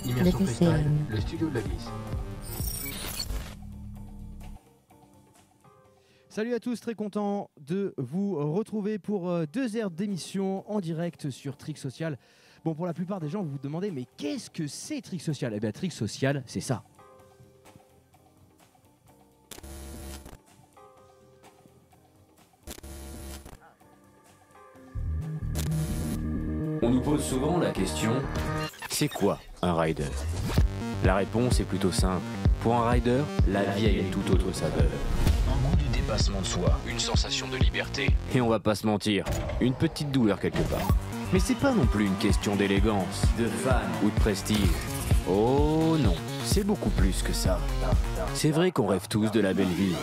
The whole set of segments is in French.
Immersion Freestyle, le studio de la glisse. Salut à tous, très content de vous retrouver pour 2 heures d'émission en direct sur Trick Social. Bon, pour la plupart des gens, vous vous demandez, mais qu'est-ce que c'est Trick Social? Eh bien, Trick Social, c'est ça. On nous pose souvent la question, c'est quoi un rider? La réponse est plutôt simple. Pour un rider, la vie a une toute autre saveur. Un goût du dépassement de soi, une sensation de liberté. Et on va pas se mentir, une petite douleur quelque part. Mais c'est pas non plus une question d'élégance, de fan ou de prestige. Oh non, c'est beaucoup plus que ça. C'est vrai qu'on rêve tous de la belle vie.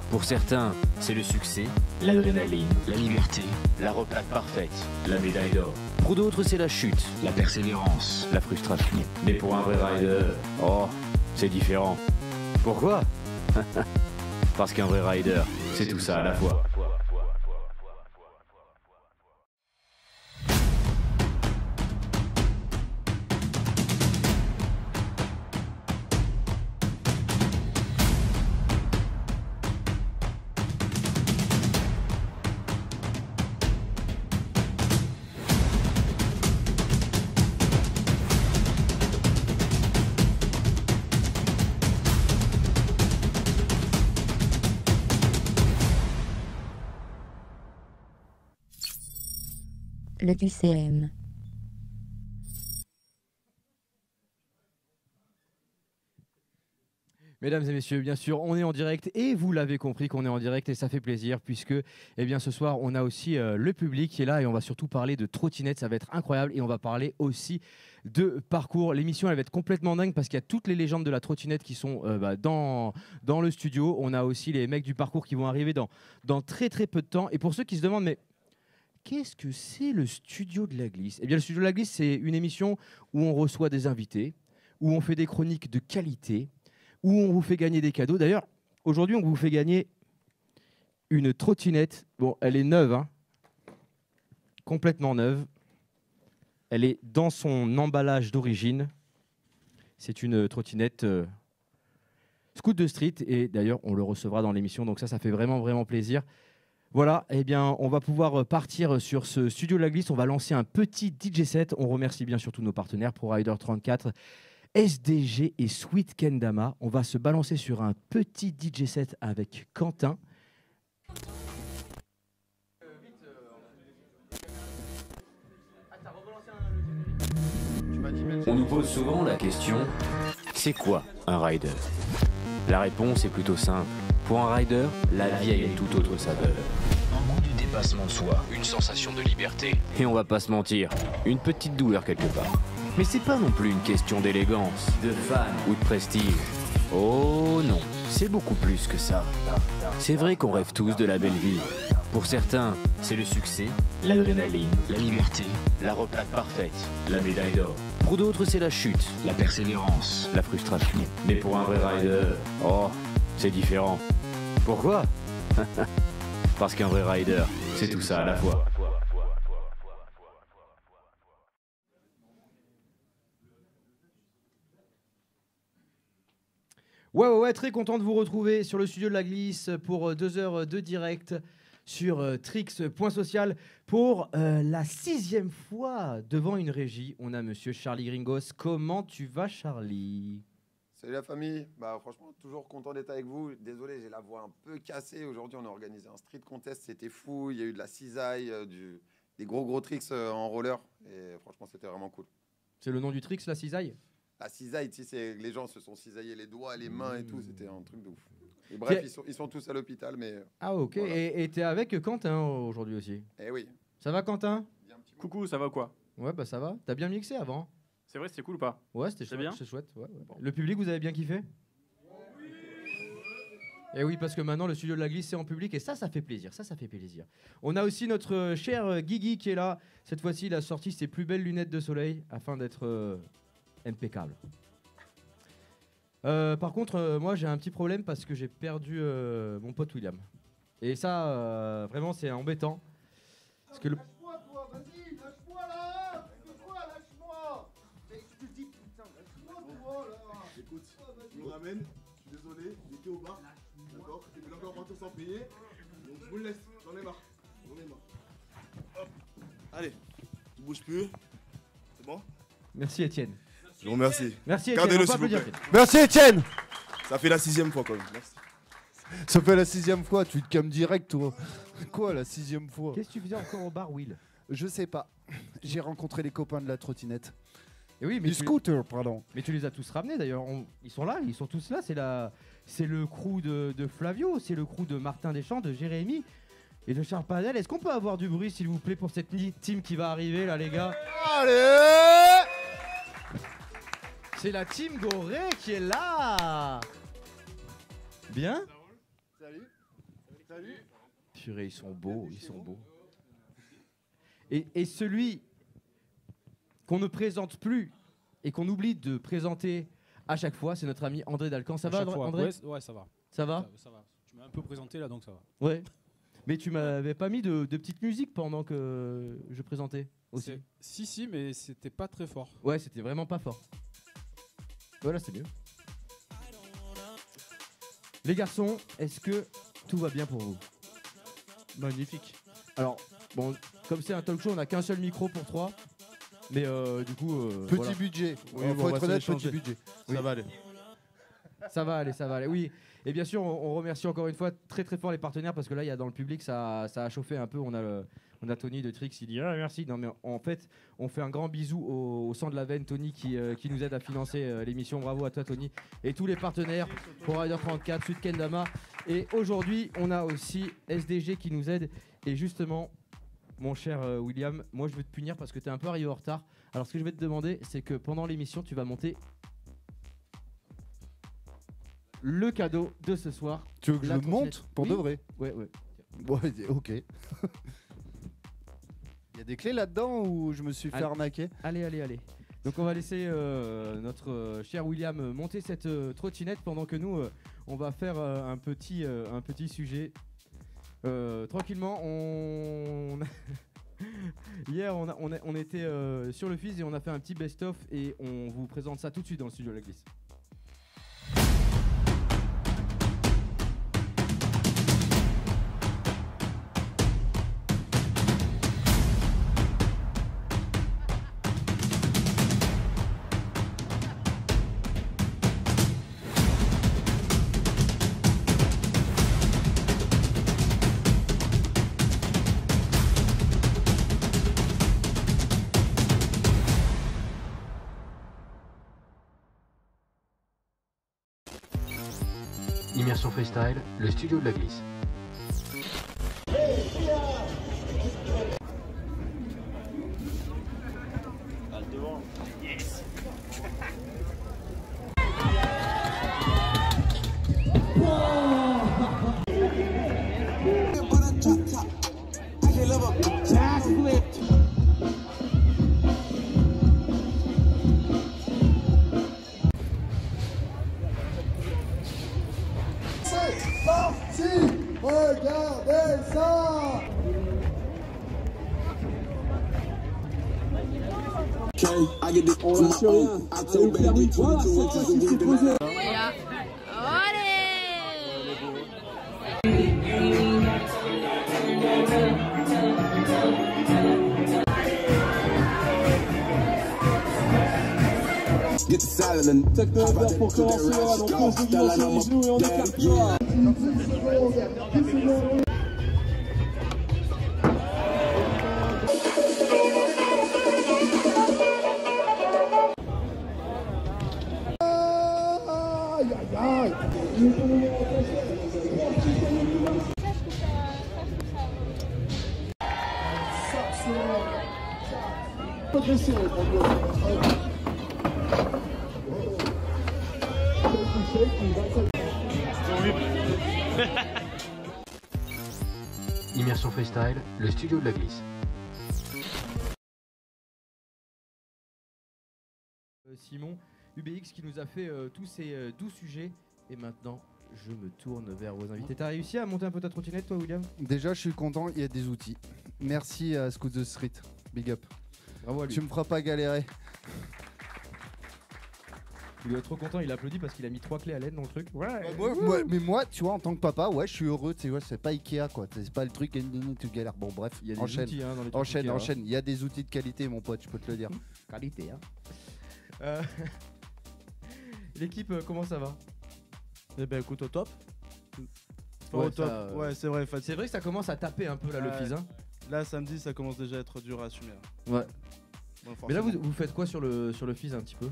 Pour certains, c'est le succès, l'adrénaline, la liberté, la replate parfaite, la médaille d'or. Pour d'autres, c'est la chute, la persévérance, la frustration. Mais pour un vrai rider, oh, c'est différent. Pourquoi? Parce qu'un vrai rider, c'est tout ça à la fois. Le QCM. Mesdames et messieurs, bien sûr, on est en direct et vous l'avez compris qu'on est en direct et ça fait plaisir puisque eh bien, ce soir, on a aussi le public qui est là et on va surtout parler de trottinette, ça va être incroyable et on va parler aussi de parcours. L'émission, elle va être complètement dingue parce qu'il y a toutes les légendes de la trottinette qui sont dans le studio. On a aussi les mecs du parcours qui vont arriver dans très très peu de temps. Et pour ceux qui se demandent, mais qu'est-ce que c'est le studio de la glisse? Eh bien, le studio de la glisse, c'est une émission où on reçoit des invités, où on fait des chroniques de qualité, où on vous fait gagner des cadeaux. D'ailleurs, aujourd'hui, on vous fait gagner une trottinette. Bon, elle est neuve, hein, complètement neuve. Elle est dans son emballage d'origine. C'est une trottinette Scoot de Street. Et d'ailleurs, on le recevra dans l'émission. Donc ça fait vraiment, vraiment plaisir. Voilà, eh bien, on va pouvoir partir sur ce studio de la glisse. On va lancer un petit DJ set. On remercie bien sûr tous nos partenaires, ProRider34, SDG et Sweet Kendama. On va se balancer sur un petit DJ set avec Quentin. On nous pose souvent la question, c'est quoi un rider? La réponse est plutôt simple. Pour un rider, la vie a une toute autre saveur. Un goût du dépassement de soi, une sensation de liberté. Et on va pas se mentir, une petite douleur quelque part. Mais c'est pas non plus une question d'élégance, de fan ou de prestige. Oh non, c'est beaucoup plus que ça. C'est vrai qu'on rêve tous de la belle vie. Pour certains, c'est le succès, l'adrénaline, la liberté, la replate parfaite, la médaille d'or. Pour d'autres, c'est la chute, la persévérance, la frustration. Mais pour un vrai rider, oh, c'est différent. Pourquoi? Parce qu'un vrai rider, c'est tout ça à la fois. Ouais, très content de vous retrouver sur le studio de la glisse pour 2 heures de direct sur Trix.social pour la 6e fois devant une régie. On a monsieur Charlie Gringos. Comment tu vas, Charlie? Salut la famille, franchement toujours content d'être avec vous. Désolé, j'ai la voix un peu cassée. Aujourd'hui on a organisé un street contest, c'était fou. Il y a eu de la cisaille, des gros tricks en roller et franchement c'était vraiment cool. C'est le nom du Trix, la cisaille? La cisaille, tu sais, c'est les gens se sont cisaillés les doigts, les mains et tout, c'était un truc de ouf. Et bref, ils sont tous à l'hôpital, mais... Ah ok, voilà. Et t'es avec Quentin aujourd'hui aussi? Eh oui. Ça va Quentin? Coucou, ça va ou quoi? Ouais, bah ça va. T'as bien mixé avant? C'est vrai, c'était cool ou pas? Ouais, c'était chouette. Bien. C'est chouette. Ouais. Bon. Le public, vous avez bien kiffé? Et oui, parce que maintenant, le studio de la glisse, c'est en public. Et ça fait plaisir. Ça fait plaisir. On a aussi notre cher Guigui qui est là. Cette fois-ci, il a sorti ses plus belles lunettes de soleil afin d'être impeccable. Par contre, moi, j'ai un petit problème parce que j'ai perdu mon pote William. Et ça, vraiment, c'est embêtant. Parce que Lâche-moi, toi, vas-y, lâche-moi là! Lâche-moi! Mais je te dis, putain, lâche-moi, Écoute, je me ramène, je suis désolé, il était au bar, d'accord? Et puis encore partir sans payer, donc je vous le laisse, j'en ai marre. Hop. Allez, tu bouges plus, c'est bon? Merci Étienne. Je vous remercie. Merci Étienne. Gardez-le on peut s'il vous applaudir plaît. Étienne. Merci Étienne. Ça fait la 6e fois quand même, merci. Ça fait la 6e fois, tu te calmes direct toi. Quoi la 6e fois? Qu'est-ce que tu faisais encore au bar, Will? Je sais pas. J'ai rencontré les copains de la trottinette. Et oui, mais Du scooter, pardon. Mais tu les as tous ramenés d'ailleurs. Ils sont là, ils sont tous là. C'est le crew de Flavio, c'est le crew de Martin Deschamps, de Jérémy et de Charles Panel. Est-ce qu'on peut avoir du bruit, s'il vous plaît, pour cette team qui va arriver là, les gars? Allez! C'est la team Gorée qui est là. Bien? Salut. Salut. Purée, ils sont beaux, ils sont beaux. Et celui qu'on ne présente plus et qu'on oublie de présenter à chaque fois, c'est notre ami André Dalcan. Ça va, André? Ouais, ça va. Ça va? Ça va. Tu m'as un peu présenté là, donc ça va. Ouais. Mais tu m'avais pas mis de petite musique pendant que je présentais aussi. Si, mais c'était pas très fort. Ouais, c'était vraiment pas fort. Voilà, c'est mieux. Les garçons, est-ce que tout va bien pour vous? Magnifique. Alors, bon, comme c'est un talk show, on n'a qu'un seul micro pour 3. Mais du coup... Petit voilà. budget. Oui, Faut bon, on va être honnête, se petit changer. budget. Oui. Ça va aller. Ça va aller, ça va aller. Oui, et bien sûr, on remercie encore une fois très très fort les partenaires parce que là, il y a dans le public, ça a chauffé un peu. On a Tony de Trix, il dit ah, merci. Non, mais en fait, on fait un grand bisou au sang de la veine, Tony, qui nous aide à financer l'émission. Bravo à toi, Tony. Et tous les partenaires, pour Rider 34, Sud Kendama. Et aujourd'hui, on a aussi SDG qui nous aide. Et justement, mon cher William, moi, je veux te punir parce que tu es un peu arrivé en retard. Alors, ce que je vais te demander, c'est que pendant l'émission, tu vas monter le cadeau de ce soir. Tu veux que je La le monte trottinette. pour Oui. de vrai? Ouais. Ouais, ok. Il y a des clés là-dedans ou je me suis fait Allez. arnaquer? Allez. Donc on va laisser notre cher William monter cette trottinette pendant que nous, on va faire un petit sujet. Tranquillement, Hier, on était sur le Fizz et on a fait un petit best-of et on vous présente ça tout de suite dans le studio de la glisse. Immersion Freestyle, le studio de la glisse. Regardez ça! On lâche rien, ça nous permet de voir ça, c'est ce qui s'est posé. Secteur vert pour commencer, donc on se dit sur les genoux et on écarte toi. Immersion Freestyle, le studio de la glisse. Simon, UBX qui nous a fait tous ces 12 sujets. Et maintenant, je me tourne vers vos invités. T'as réussi à monter un peu ta trottinette, toi, William? Déjà, je suis content, il y a des outils. Merci à Scoot the Street. Big up. Bravo à lui. Tu me feras pas galérer. Il est trop content, il applaudit parce qu'il a mis 3 clés à l'aide dans le truc. Ouais. Mais moi, tu vois, en tant que papa, ouais, je suis heureux. Tu sais, c'est pas Ikea, quoi. C'est pas le truc tu galères. Bon, bref, Il y a des enchaîne. outils, hein, dans les trucs Enchaîne, Ikea, hein. enchaîne. Il y a des outils de qualité, mon pote, je peux te le dire. Qualité, hein. L'équipe, comment ça va? Eh ben écoute, au top. Enfin, Ouais, au top. ça, Ouais, c'est vrai. C'est vrai que ça commence à taper un peu là, le Ouais. fils. Hein. Là, samedi, ça commence déjà à être dur à assumer. Ouais. Bon, Mais là, forcément. vous faites quoi sur le fils un petit peu?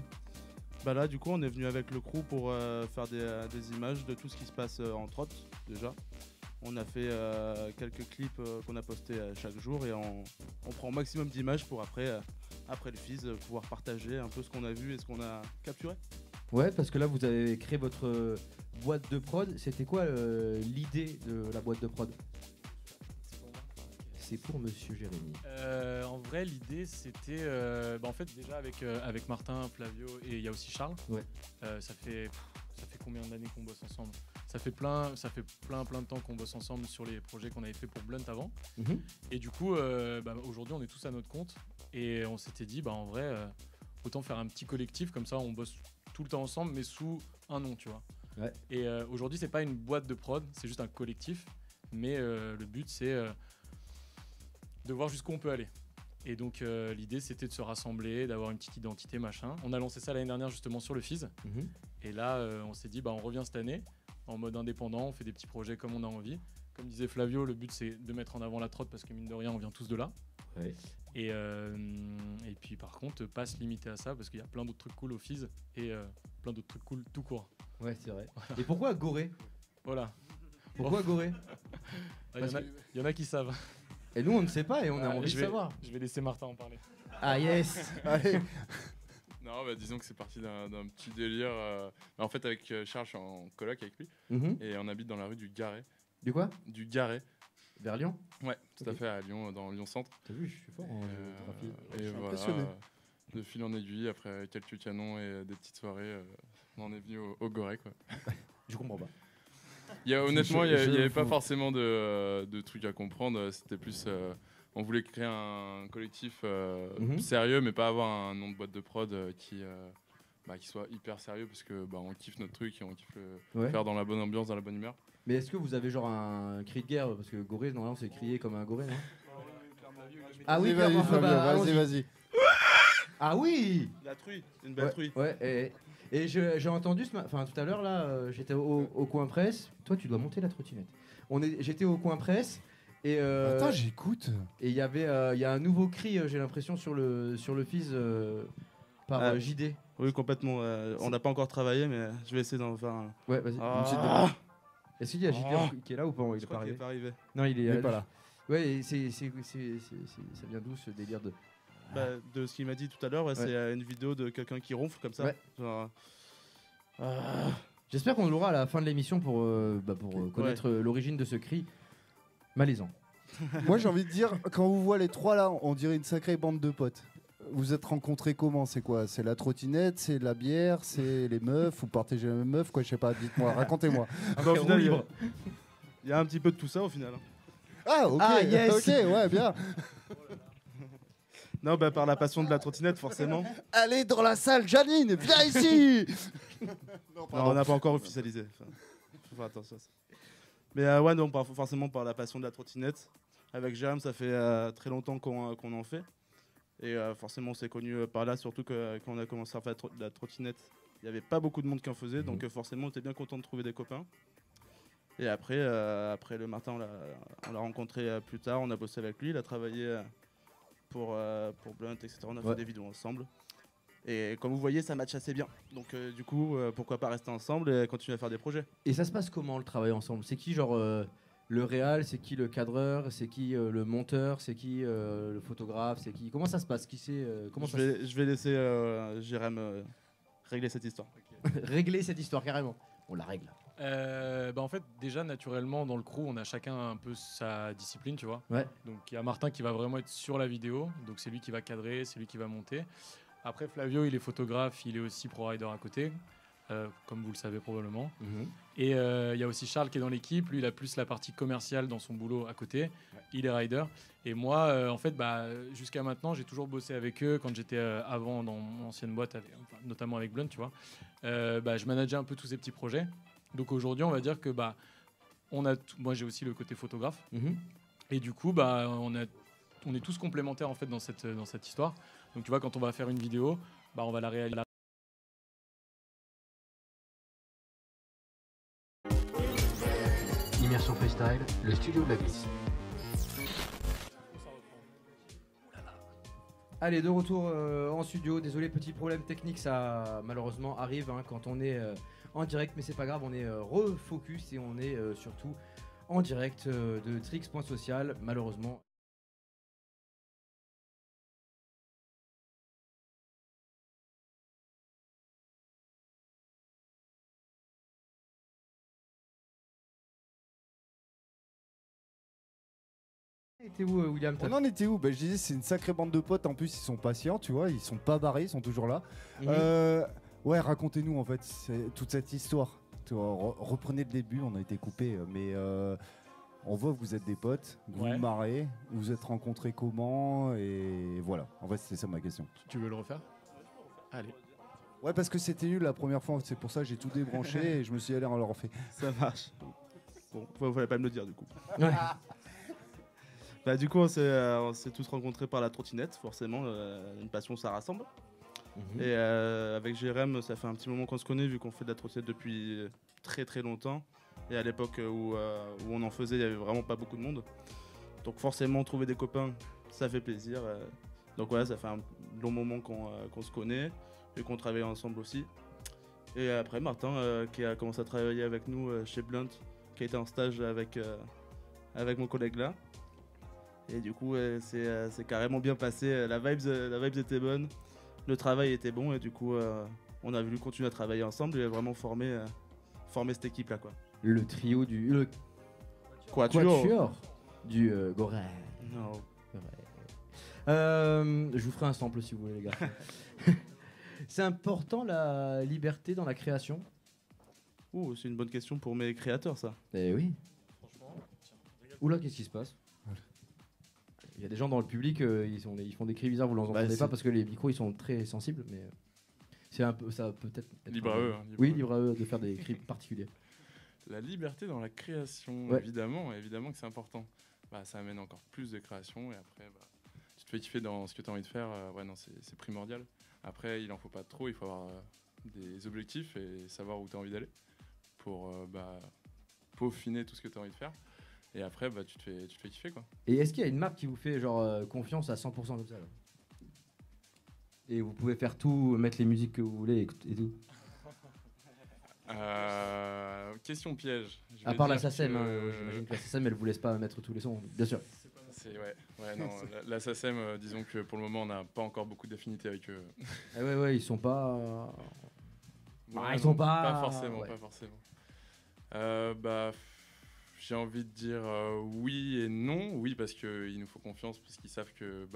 Bah là, du coup, on est venu avec le crew pour faire des images de tout ce qui se passe en trot, déjà. On a fait quelques clips qu'on a postés chaque jour et on prend au maximum d'images pour après le fizz pouvoir partager un peu ce qu'on a vu et ce qu'on a capturé. Ouais, parce que là, vous avez créé votre boîte de prod. C'était quoi l'idée de la boîte de prod? C'est pour Monsieur Jérémy. En vrai, l'idée c'était, en fait, déjà avec Martin, Flavio et il y a aussi Charles. Ouais. Ça fait combien d'années qu'on bosse ensemble? Ça fait plein de temps qu'on bosse ensemble sur les projets qu'on avait fait pour Blunt avant. Mhm. Et du coup, aujourd'hui, on est tous à notre compte et on s'était dit, en vrai, autant faire un petit collectif comme ça, on bosse tout le temps ensemble, mais sous un nom, tu vois. Ouais. Et aujourd'hui, c'est pas une boîte de prod, c'est juste un collectif. Mais le but, c'est de voir jusqu'où on peut aller. Et donc l'idée c'était de se rassembler, d'avoir une petite identité machin. On a lancé ça l'année dernière justement sur le Fizz. Mhm. Et là on s'est dit on revient cette année en mode indépendant, on fait des petits projets comme on a envie. Comme disait Flavio, le but c'est de mettre en avant la trotte parce que mine de rien on vient tous de là. Ouais. Et puis par contre pas se limiter à ça parce qu'il y a plein d'autres trucs cool au Fizz et plein d'autres trucs cool tout court. Ouais, c'est vrai. Et pourquoi Gorée? Voilà. Pourquoi Gorée? Il y en a qui savent. Et nous on ne sait pas et on a envie de savoir. Je vais laisser Martin en parler. Ah yes. Allez. Non, disons que c'est parti d'un petit délire. En fait, avec Charles, je suis en coloc avec lui. Mhm. Et on habite dans la rue du Garret. Du quoi? Du Garret. Vers Lyon? Ouais, tout à Ok. fait, à Lyon, dans Lyon Centre. T'as vu, je suis fort en géographie. Et Je suis voilà, impressionné. de fil en aiguille, après quelques canons et des petites soirées, on en est venu au Gorée, quoi. Je comprends pas. Honnêtement, il Je n'y avait pas vous- forcément de trucs à comprendre. C'était plus. On voulait créer un collectif Mhm. sérieux, mais pas avoir un nom de boîte de prod qui soit hyper sérieux, parce que on kiffe notre truc et on kiffe le Ouais. faire dans la bonne ambiance, dans la bonne humeur. Mais est-ce que vous avez genre un cri de guerre? Parce que Gorée, normalement, c'est crier comme un goré, non? Ah oui, Vas-y, clairement. Fabio, Allons-y. vas-y. Ah oui! La truie, c'est une belle Ouais, truie. ouais, et j'ai entendu, enfin tout à l'heure là, j'étais au coin presse. Toi, tu dois monter la trottinette. J'étais au coin presse et Attends, j'écoute. et il y a un nouveau cri, j'ai l'impression sur le Fizz par Ah. JD. Oui, complètement. On n'a pas encore travaillé, mais je vais essayer d'en faire un. Ouais, vas-y. Ah. une petite demande. Est-ce qu'il y a JD Ah. qui est là ou pas? Il Je est crois pas qu'il arrivé. est pas arrivé. Non, il Il est pas là. Ouais, et ça vient d'où ce délire de. De ce qu'il m'a dit tout à l'heure, ouais, c'est une vidéo de quelqu'un qui ronfle comme ça. Ouais. Genre, J'espère qu'on l'aura à la fin de l'émission pour connaître l'origine de ce cri malaisant. Moi, j'ai envie de dire, quand vous voyez les trois là, on dirait une sacrée bande de potes. Vous êtes rencontrés comment? C'est quoi? C'est la trottinette, c'est la bière, c'est les meufs, vous partagez la même meuf, quoi? Je sais pas, dites-moi, racontez-moi. bah, au final, il y a un petit peu de tout ça au final. Ah, ok, Ah, yes. ok, ouais, bien. Non, par la passion de la trottinette, forcément. Allez dans la salle, Janine, viens ici. Non, on n'a pas encore officialisé. Enfin, faut faire attention à ça. Mais ouais, non, forcément par la passion de la trottinette. Avec Jérôme, ça fait très longtemps qu'on en fait. Et forcément, on s'est connus par là, surtout que quand on a commencé à faire de la trottinette, il n'y avait pas beaucoup de monde qui en faisait. Donc forcément, on était bien content de trouver des copains. Et après le Martin, on l'a rencontré plus tard, on a bossé avec lui, il a travaillé pour Blunt, etc. On a fait des vidéos ensemble. Et comme vous voyez, ça match assez bien. Donc du coup, pourquoi pas rester ensemble et continuer à faire des projets. Et ça se passe comment le travail ensemble? C'est qui genre le réal, c'est qui le cadreur, c'est qui le monteur, c'est qui le photographe, c'est qui? Comment ça se passe? Qui c'est comment Je vais laisser Jérém régler cette histoire. régler cette histoire carrément? On la règle. En fait, déjà naturellement dans le crew, on a chacun un peu sa discipline, tu vois. Ouais. Donc il y a Martin qui va vraiment être sur la vidéo, donc c'est lui qui va cadrer, c'est lui qui va monter. Après Flavio, il est photographe, il est aussi pro rider à côté. comme vous le savez probablement. Et il y a aussi Charles qui est dans l'équipe. Lui, il a plus la partie commerciale dans son boulot à côté. Il est rider. Et moi, en fait, jusqu'à maintenant, j'ai toujours bossé avec eux. Quand j'étais avant dans mon ancienne boîte, notamment avec Blunt, tu vois, je manageais un peu tous ces petits projets. Donc aujourd'hui, on va dire que moi, j'ai aussi le côté photographe. Et du coup, on est tous complémentaires en fait dans cette histoire. Donc tu vois, quand on va faire une vidéo, on va la réaliser. Immersion Freestyle, le studio de la glisse. Allez, de retour en studio. Désolé, petit problème technique, ça malheureusement arrive quand on est en direct, mais c'est pas grave, on est refocus et on est surtout en direct de Trix.social, malheureusement. T'es où, William? On en était où? Je disais, c'est une sacrée bande de potes. En plus, ils sont patients, tu vois. Ils sont pas barrés, ils sont toujours là. Ouais, racontez-nous en fait toute cette histoire. Tu vois, reprenez le début, on a été coupé, mais on voit que vous êtes des potes, vous vous marrez, vous vous êtes rencontrés comment, et voilà. En fait, c'est ça ma question. Tu veux le refaire? Allez. Ouais, parce que c'était nul la première fois, c'est pour ça que j'ai tout débranché et je me suis dit, allez, on le refait. Ça marche. Bon, vous fallait pas me le dire du coup. Du coup, on s'est tous rencontrés par la trottinette, forcément. Une passion, ça rassemble. Et avec Jérém, ça fait un petit moment qu'on se connaît, vu qu'on fait de la trottinette depuis très très longtemps. Et à l'époque où on en faisait, il n'y avait vraiment pas beaucoup de monde. Donc forcément, trouver des copains, ça fait plaisir. Donc voilà, ça fait un long moment qu'on se connaît et qu'on travaille ensemble aussi. Et après, Martin, qui a commencé à travailler avec nous chez Blunt, qui a été en stage avec mon collègue là. Et du coup, c'est carrément bien passé. La vibes était bonne, le travail était bon, et du coup, on a voulu continuer à travailler ensemble et vraiment former cette équipe là, quoi. Le trio du Quatuor du Gorée. Non. Je vous ferai un sample si vous voulez, les gars. C'est important la liberté dans la création? C'est une bonne question pour mes créateurs, ça. Eh oui. Franchement. Oula, qu'est-ce qui se passe? Il y a des gens dans le public, ils font des cris bizarres, vous l'entendez pas parce que les micros ils sont très sensibles, mais c'est un peu, ça peut être libre à eux. Oui, libre à eux de faire des cris particuliers. La liberté dans la création, évidemment que c'est important. Ça amène encore plus de création et après, tu te fais kiffer dans ce que tu as envie de faire. C'est primordial. Après, il en faut pas trop, il faut avoir des objectifs et savoir où tu as envie d'aller pour peaufiner tout ce que tu as envie de faire. Et après, tu te fais kiffer, quoi. Et est-ce qu'il y a une marque qui vous fait confiance à 100% comme ça là? Et vous pouvez faire tout, mettre les musiques que vous voulez et tout? Question piège. À part la SACEM, j'imagine que la SACEM, elle vous laisse pas mettre tous les sons, bien sûr. La SACEM, disons que pour le moment, on n'a pas encore beaucoup d'affinités avec eux. Ils sont pas... Pas forcément. J'ai envie de dire oui et non. Oui, parce qu'il nous faut confiance, parce qu'ils savent que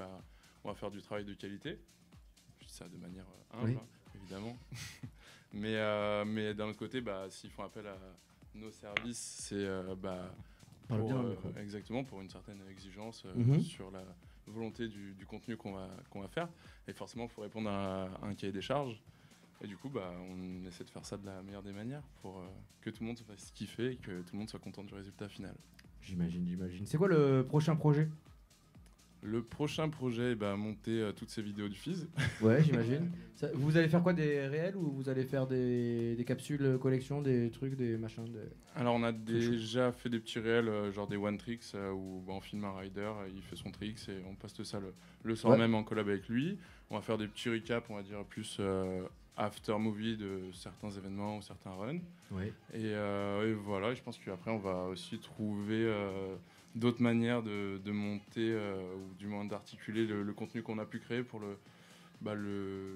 on va faire du travail de qualité. Je dis ça de manière humble, évidemment. mais d'un autre côté, s'ils font appel à nos services, c'est exactement pour une certaine exigence sur la volonté du contenu qu'on va faire. Et forcément, il faut répondre à un cahier des charges. Et du coup, on essaie de faire ça de la meilleure des manières pour que tout le monde se fasse kiffer et que tout le monde soit content du résultat final. J'imagine. C'est quoi le prochain projet? Le prochain projet, monter toutes ces vidéos du Fizz. Ouais, j'imagine. Vous allez faire quoi, des réels ou vous allez faire des capsules collection, des trucs, des machins Alors, on a déjà fait des petits réels, genre des one tricks, où on filme un rider, il fait son tricks et on poste ça le soir même en collab avec lui. On va faire des petits recaps, on va dire plus after movie de certains événements ou certains runs. Ouais. Et voilà, je pense qu'après, on va aussi trouver d'autres manières de monter ou du moins d'articuler le contenu qu'on a pu créer pour le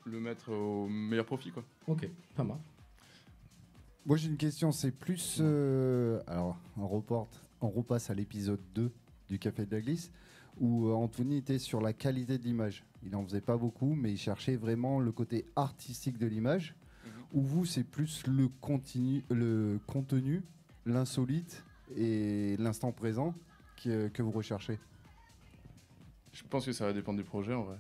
mettre au meilleur profit, quoi. Ok, pas mal. Moi j'ai une question, c'est plus... alors on repasse à l'épisode 2 du Café de la Glisse, où Anthony était sur la qualité de l'image. Il n'en faisait pas beaucoup, mais il cherchait vraiment le côté artistique de l'image. Ou vous, c'est plus le contenu, l'insolite et l'instant présent que vous recherchez? Je pense que ça va dépendre des projets en vrai.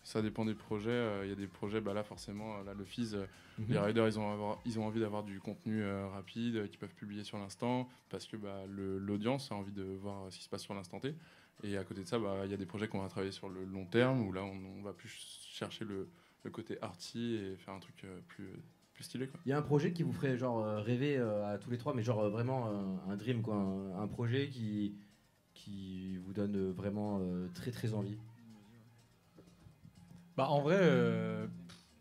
Ça dépend des projets. Il y a des projets, bah là forcément, là, le Fizz, les riders ils ont envie d'avoir du contenu rapide, qu'ils peuvent publier sur l'instant, parce que bah, l'audience a envie de voir ce qui se passe sur l'instant T. Et à côté de ça, bah, il y a des projets qu'on va travailler sur le long terme, où là on va plus chercher le côté arty et faire un truc plus stylé, quoi. Il y a un projet qui vous ferait genre rêver à tous les trois, mais genre vraiment un dream, quoi, un projet qui vous donne vraiment très très envie. Bah en vrai,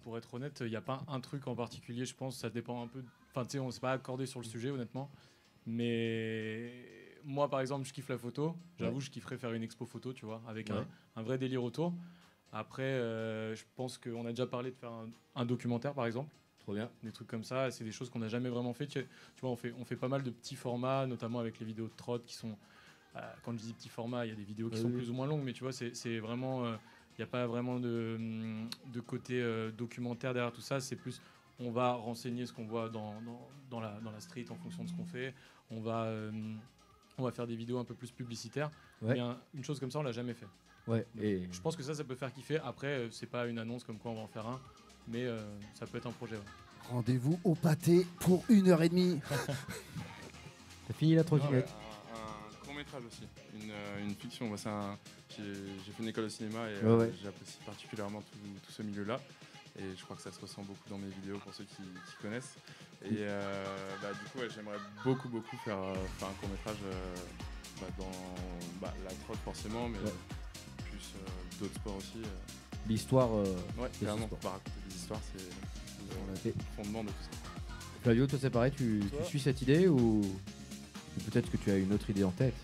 pour être honnête, il n'y a pas un truc en particulier, je pense. Ça dépend un peu. Enfin, tu sais, on ne s'est pas accordé sur le sujet, honnêtement. Mais moi, par exemple, je kiffe la photo. J'avoue, je kifferais faire une expo photo, tu vois, avec un vrai délire autour. Après, je pense qu'on a déjà parlé de faire un documentaire, par exemple. Trop bien. Des trucs comme ça, c'est des choses qu'on n'a jamais vraiment fait. Tu vois, on fait pas mal de petits formats, notamment avec les vidéos de trot qui sont. Quand je dis petits formats, il y a des vidéos qui sont plus ou moins longues, mais tu vois, c'est vraiment. Il n'y a pas vraiment de côté documentaire derrière tout ça. C'est plus, on va renseigner ce qu'on voit dans la street en fonction de ce qu'on fait. On va faire des vidéos un peu plus publicitaires. Ouais. Mais une chose comme ça, on l'a jamais fait. Ouais. Et je pense que ça peut faire kiffer. Après, c'est pas une annonce comme quoi on va en faire un, mais ça peut être un projet. Ouais. Rendez-vous au pâté pour 1h30. T'as fini la trottinette? Un court-métrage aussi, une fiction. Moi, j'ai fait une école de cinéma et j'apprécie particulièrement tout ce milieu-là. Et je crois que ça se ressent beaucoup dans mes vidéos pour ceux qui connaissent. Et du coup, j'aimerais beaucoup faire un court-métrage dans la trot forcément, mais plus d'autres sports aussi. L'histoire. Ouais, clairement. Raconter des histoires, c'est le fondement de tout ça. Flavio, toi c'est pareil, tu suis cette idée ou peut-être que tu as une autre idée en tête?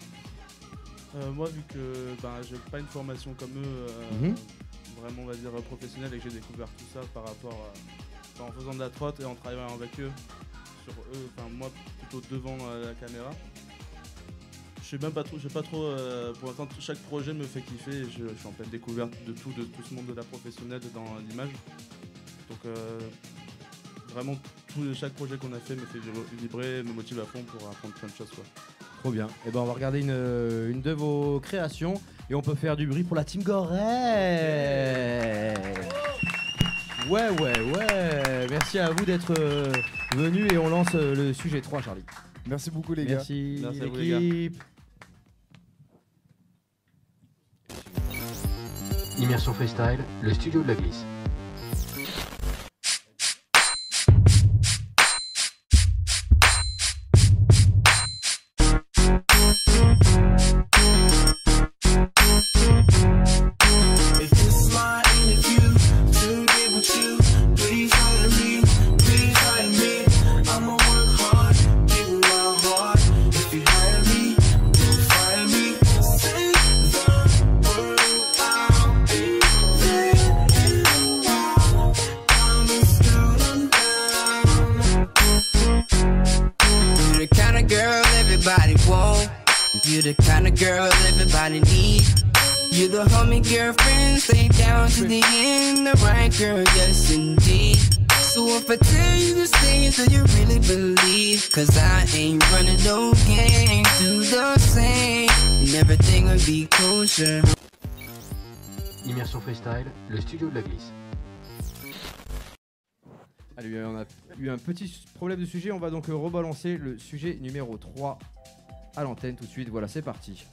Moi, vu que j'ai pas une formation comme eux, vraiment on va dire professionnelle, et que j'ai découvert tout ça par rapport en faisant de la trotte et en travaillant avec eux, sur eux, moi plutôt devant la caméra. Je sais pas trop, pour l'instant chaque projet me fait kiffer et je suis en pleine découverte de tout ce monde de la professionnelle dans l'image. Donc vraiment chaque projet qu'on a fait me fait vibrer, me motive à fond pour apprendre plein de choses, quoi. Trop bien. Et on va regarder une de vos créations et on peut faire du bruit pour la team Gorey. Ouais. Merci à vous d'être venus et on lance le sujet 3, Charlie. Merci beaucoup les gars. Merci à vous, les gars. Immersion Freestyle, le studio de la glisse. You're the kind of girl everybody needs. You're the homie girlfriend, stay down to the end. The right girl, yes indeed. So if I tell you to stay, do you really believe? Cause I ain't running no game, do the same, and everything will be kosher. Immersion Freestyle, le studio de la glisse. Allez, on a eu un petit problème de sujet, on va donc rebalancer le sujet numéro 3 à l'antenne tout de suite. Voilà, c'est parti.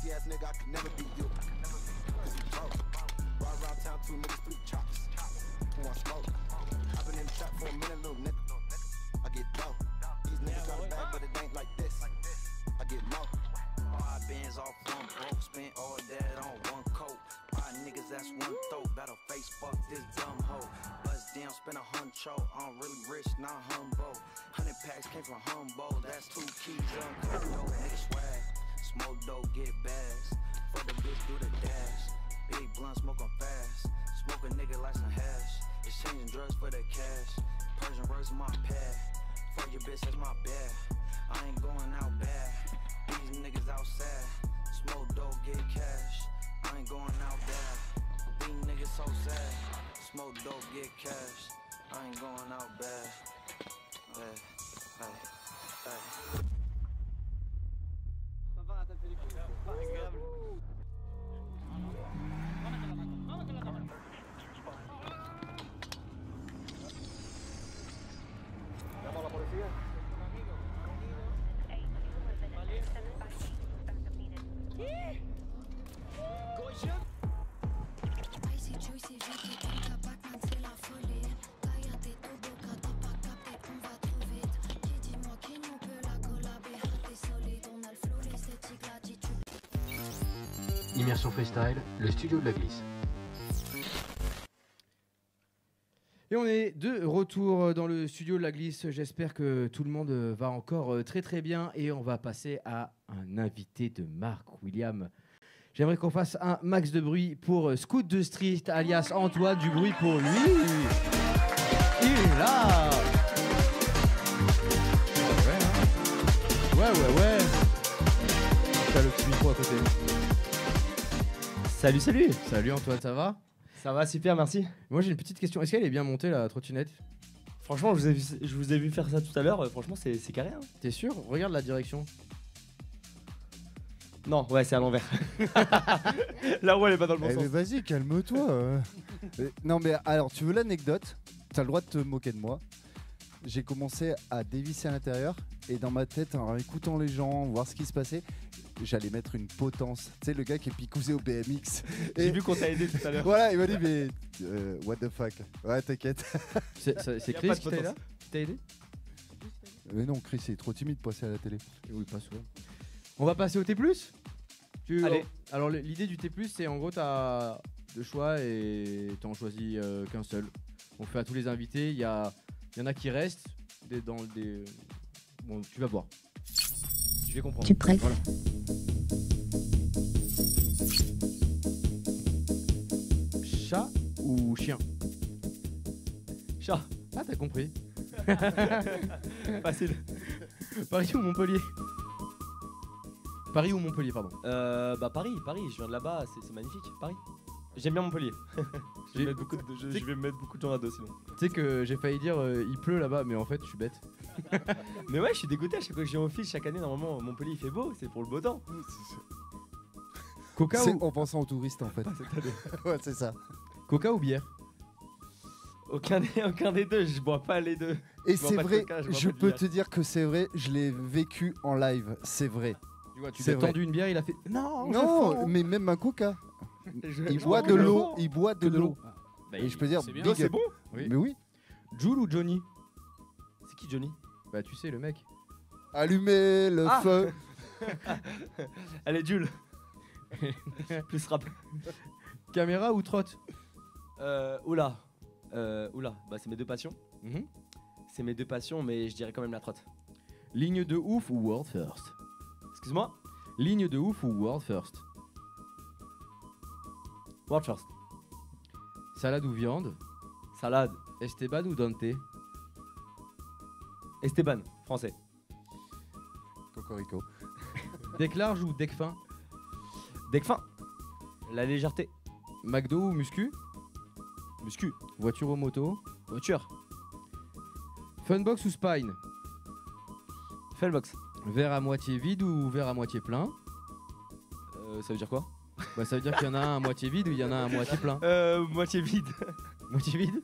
pussy ass nigga, I could never be you. Cause you broke. Ride around town, 2 niggas, 3 chops. Who want smoke? I've been in the trap for a minute, little nigga. I get dope. These niggas got a bag, but it ain't like this. I get more. 5 bands off one broke, spent all that on one coat. 5 niggas, that's one throat. Battle face, fuck this dumb hoe. Bust down, spend 100. I'm really rich, not humble. 100 packs came from Humboldt. That's 2 keys, uncut dope. Nigga swag. Smoke dope, get bags. For the bitch, do the dash. Big blunt, smoke 'em fast. Smoke a nigga like some hash. Exchanging drugs for the cash. Persian words in my pad. Fuck your bitch, that's my bad. I ain't going out bad. These niggas outside. Smoke dope, get cash. I ain't going out bad. These niggas so sad. Smoke dope, get cash. I ain't going out bad. Hey, hey, hey. Immersion Freestyle, le studio de la glisse. Et on est de retour dans le studio de la glisse. J'espère que tout le monde va encore très très bien. Et on va passer à un invité de marque, William. J'aimerais qu'on fasse un max de bruit pour Scout de Street, alias Antoine. Du bruit pour lui. Il est là. Ouais. T'as le petit micro à côté. Salut. Salut Antoine, ça va? Ça va, super, merci. Moi j'ai une petite question. Est-ce qu'elle est bien montée la trottinette? Franchement, je vous ai vu faire ça tout à l'heure. Franchement, c'est carré. Hein. T'es sûr? Regarde la direction. Non, ouais, c'est à l'envers. La roue, elle est pas dans le bon sens. Mais vas-y, calme-toi. Non, mais alors, tu veux l'anecdote? T'as le droit de te moquer de moi. J'ai commencé à dévisser à l'intérieur et dans ma tête, en écoutant les gens, voir ce qui se passait, j'allais mettre une potence. Tu sais, le gars qui est picousé au BMX. J'ai vu qu'on t'a aidé tout à l'heure. Voilà, il m'a dit, mais what the fuck. Ouais, t'inquiète. C'est Chris qui t'a aidé? Mais non, Chris, il est trop timide pour passer à la télé. Oui, pas souvent. On va passer au T+. Allez. Alors l'idée du T+, c'est en gros t'as deux choix et t'en choisis qu'un seul. On fait à tous les invités, il y en a qui restent dans des... Bon, tu vas voir. Je vais comprendre. Tu prêtes? Voilà. Chat ou chien? Chat. Ah, t'as compris. Facile. Paris ou Montpellier? Paris ou Montpellier, pardon. Bah Paris, je viens de là-bas, c'est magnifique, Paris. J'aime bien Montpellier. Je vais mettre beaucoup de gens à dos sinon. Tu sais que j'ai failli dire il pleut là-bas, mais en fait je suis bête. Mais ouais, je suis dégoûté à chaque fois que je viens au fil, chaque année normalement Montpellier il fait beau, c'est pour le beau temps. Coca ou... En pensant aux touristes en fait. Ouais, c'est ça. Coca ou bière? Aucun des deux, je bois pas les deux. Et c'est vrai, je peux te dire que c'est vrai, je l'ai vécu en live, c'est vrai. Tu t'es tendu une bière, il a fait non, mais même un Coca. Il boit de l'eau, il boit de l'eau. Et je peux dire, c'est bon. Oui. Mais oui. Jules ou Johnny? C'est qui Johnny? Bah tu sais le mec. Allumez le feu. Allez Jules. Plus rap. Caméra ou trotte? Oula, bah c'est mes deux passions. C'est mes deux passions, mais je dirais quand même la trotte. Ligne de ouf ou world first? Excuse-moi? Ligne de ouf ou world first? World first. Salade ou viande? Salade. Esteban ou Dante? Esteban, français. Cocorico. Deck large ou deck fin? Deck fin. La légèreté. McDo ou muscu? Muscu. Voiture ou moto? Voiture. Funbox ou spine? Funbox. Verre à moitié vide ou verre à moitié plein? Ça veut dire quoi? Bah ça veut dire qu'il y en a un à moitié vide ou il y en a un à moitié plein. Moitié vide. Moitié vide.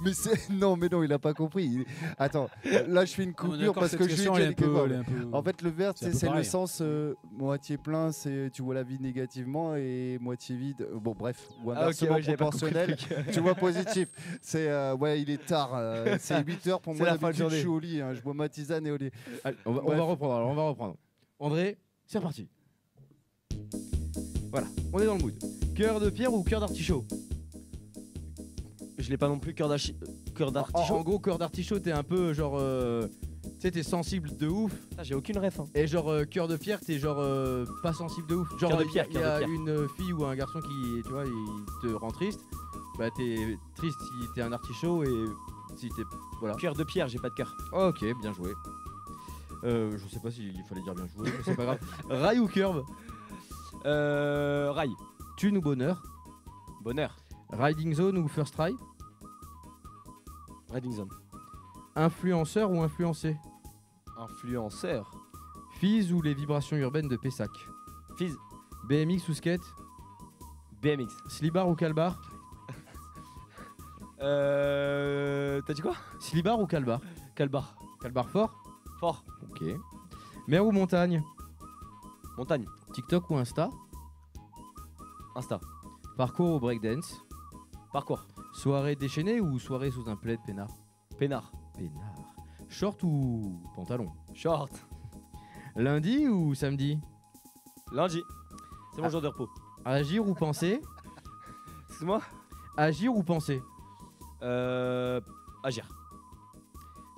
Mais c'est non, il a pas compris. Attends, là je fais une coupure d'accord, parce cette que je lui ai question, déjà elle est dit un peu- quoi. elle est un peu- En fait, le verre, c'est un peu c'est le pareil. sens moitié plein, c'est tu vois la vie négativement et moitié vide. Bon, bref, ou Ah, ok, inversement ouais, j'avais pas compris le proportionnel. truc. Tu vois positif. C'est ouais, il est tard. C'est 8h pour C'est moi. la fin de D'habitude, je journée. suis au lit. Je bois ma tisane et au lit. Allez, on va reprendre. Alors, on va reprendre. André, c'est reparti. Voilà, on est dans le mood. Cœur de pierre ou cœur d'artichaut? Je l'ai pas non plus, cœur d'artichaut. En gros, cœur d'artichaut, t'es un peu genre. Tu sais, t'es sensible de ouf. Ah, j'ai aucune ref. Hein. Et genre, cœur de pierre, t'es genre pas sensible de ouf. Genre, Cœur de il y a- pierre, il y a, cœur de pierre. une fille ou un garçon qui, tu vois, il te rend triste. Bah, t'es triste si t'es un artichaut et si t'es. Voilà. Cœur de pierre, j'ai pas de cœur. Ok, bien joué. Je sais pas s'il fallait dire bien joué, mais c'est pas grave. Rail ou curve? Rail. Thune ou bonheur? Bonheur. Riding zone ou first try? Riding zone. Influenceur ou influencé? Influenceur. Fizz ou les vibrations urbaines de Pessac? Fizz. BMX ou skate? BMX. Slibar ou calbar? T'as dit quoi? Slibar ou calbar? Calbar. Calbar fort? Fort. Ok. Mer ou montagne? Montagne. TikTok ou Insta? Insta. Parcours ou breakdance? Parcours. Soirée déchaînée ou soirée sous un plaid peinard? Peinard. Peinard. Short ou pantalon? Short. Lundi ou samedi? Lundi. C'est mon jour de repos. Agir ou penser? Excuse-moi. Agir ou penser? Agir.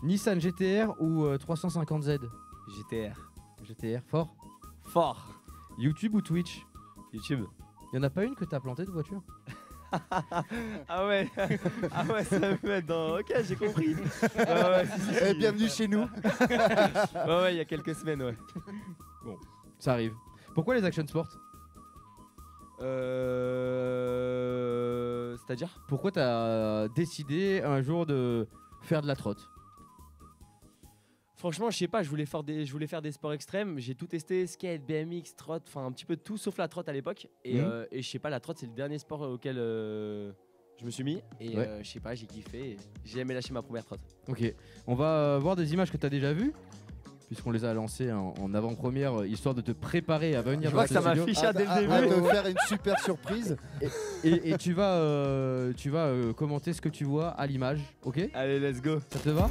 Nissan GTR ou 350Z? GTR. GTR fort? Fort. YouTube ou Twitch? YouTube. Y'en a pas une que t'as plantée de voiture? Ah ouais. Ah ouais, ça va me mettre dans. Ok, j'ai compris. Ouais, Eh, bienvenue chez nous. Ouais, il y a quelques semaines, ouais. Bon, ça arrive. Pourquoi les action sports? C'est-à-dire? Pourquoi t'as décidé un jour de faire de la trotte? Franchement, je sais pas, je voulais faire des sports extrêmes. J'ai tout testé, skate, BMX, trotte, enfin un petit peu de tout sauf la trotte à l'époque. Et je sais pas, la trotte c'est le dernier sport auquel je me suis mis. Et Ouais. je sais pas, j'ai kiffé. Et j'ai aimé lâcher ma première trotte. Ok, on va voir des images que t'as déjà vues, puisqu'on les a lancées en avant-première, histoire de te préparer à venir Je vois que ça studio. m'affiche dès le début. À te faire une super surprise. Et tu vas commenter ce que tu vois à l'image, ok? Allez, let's go. Ça te va?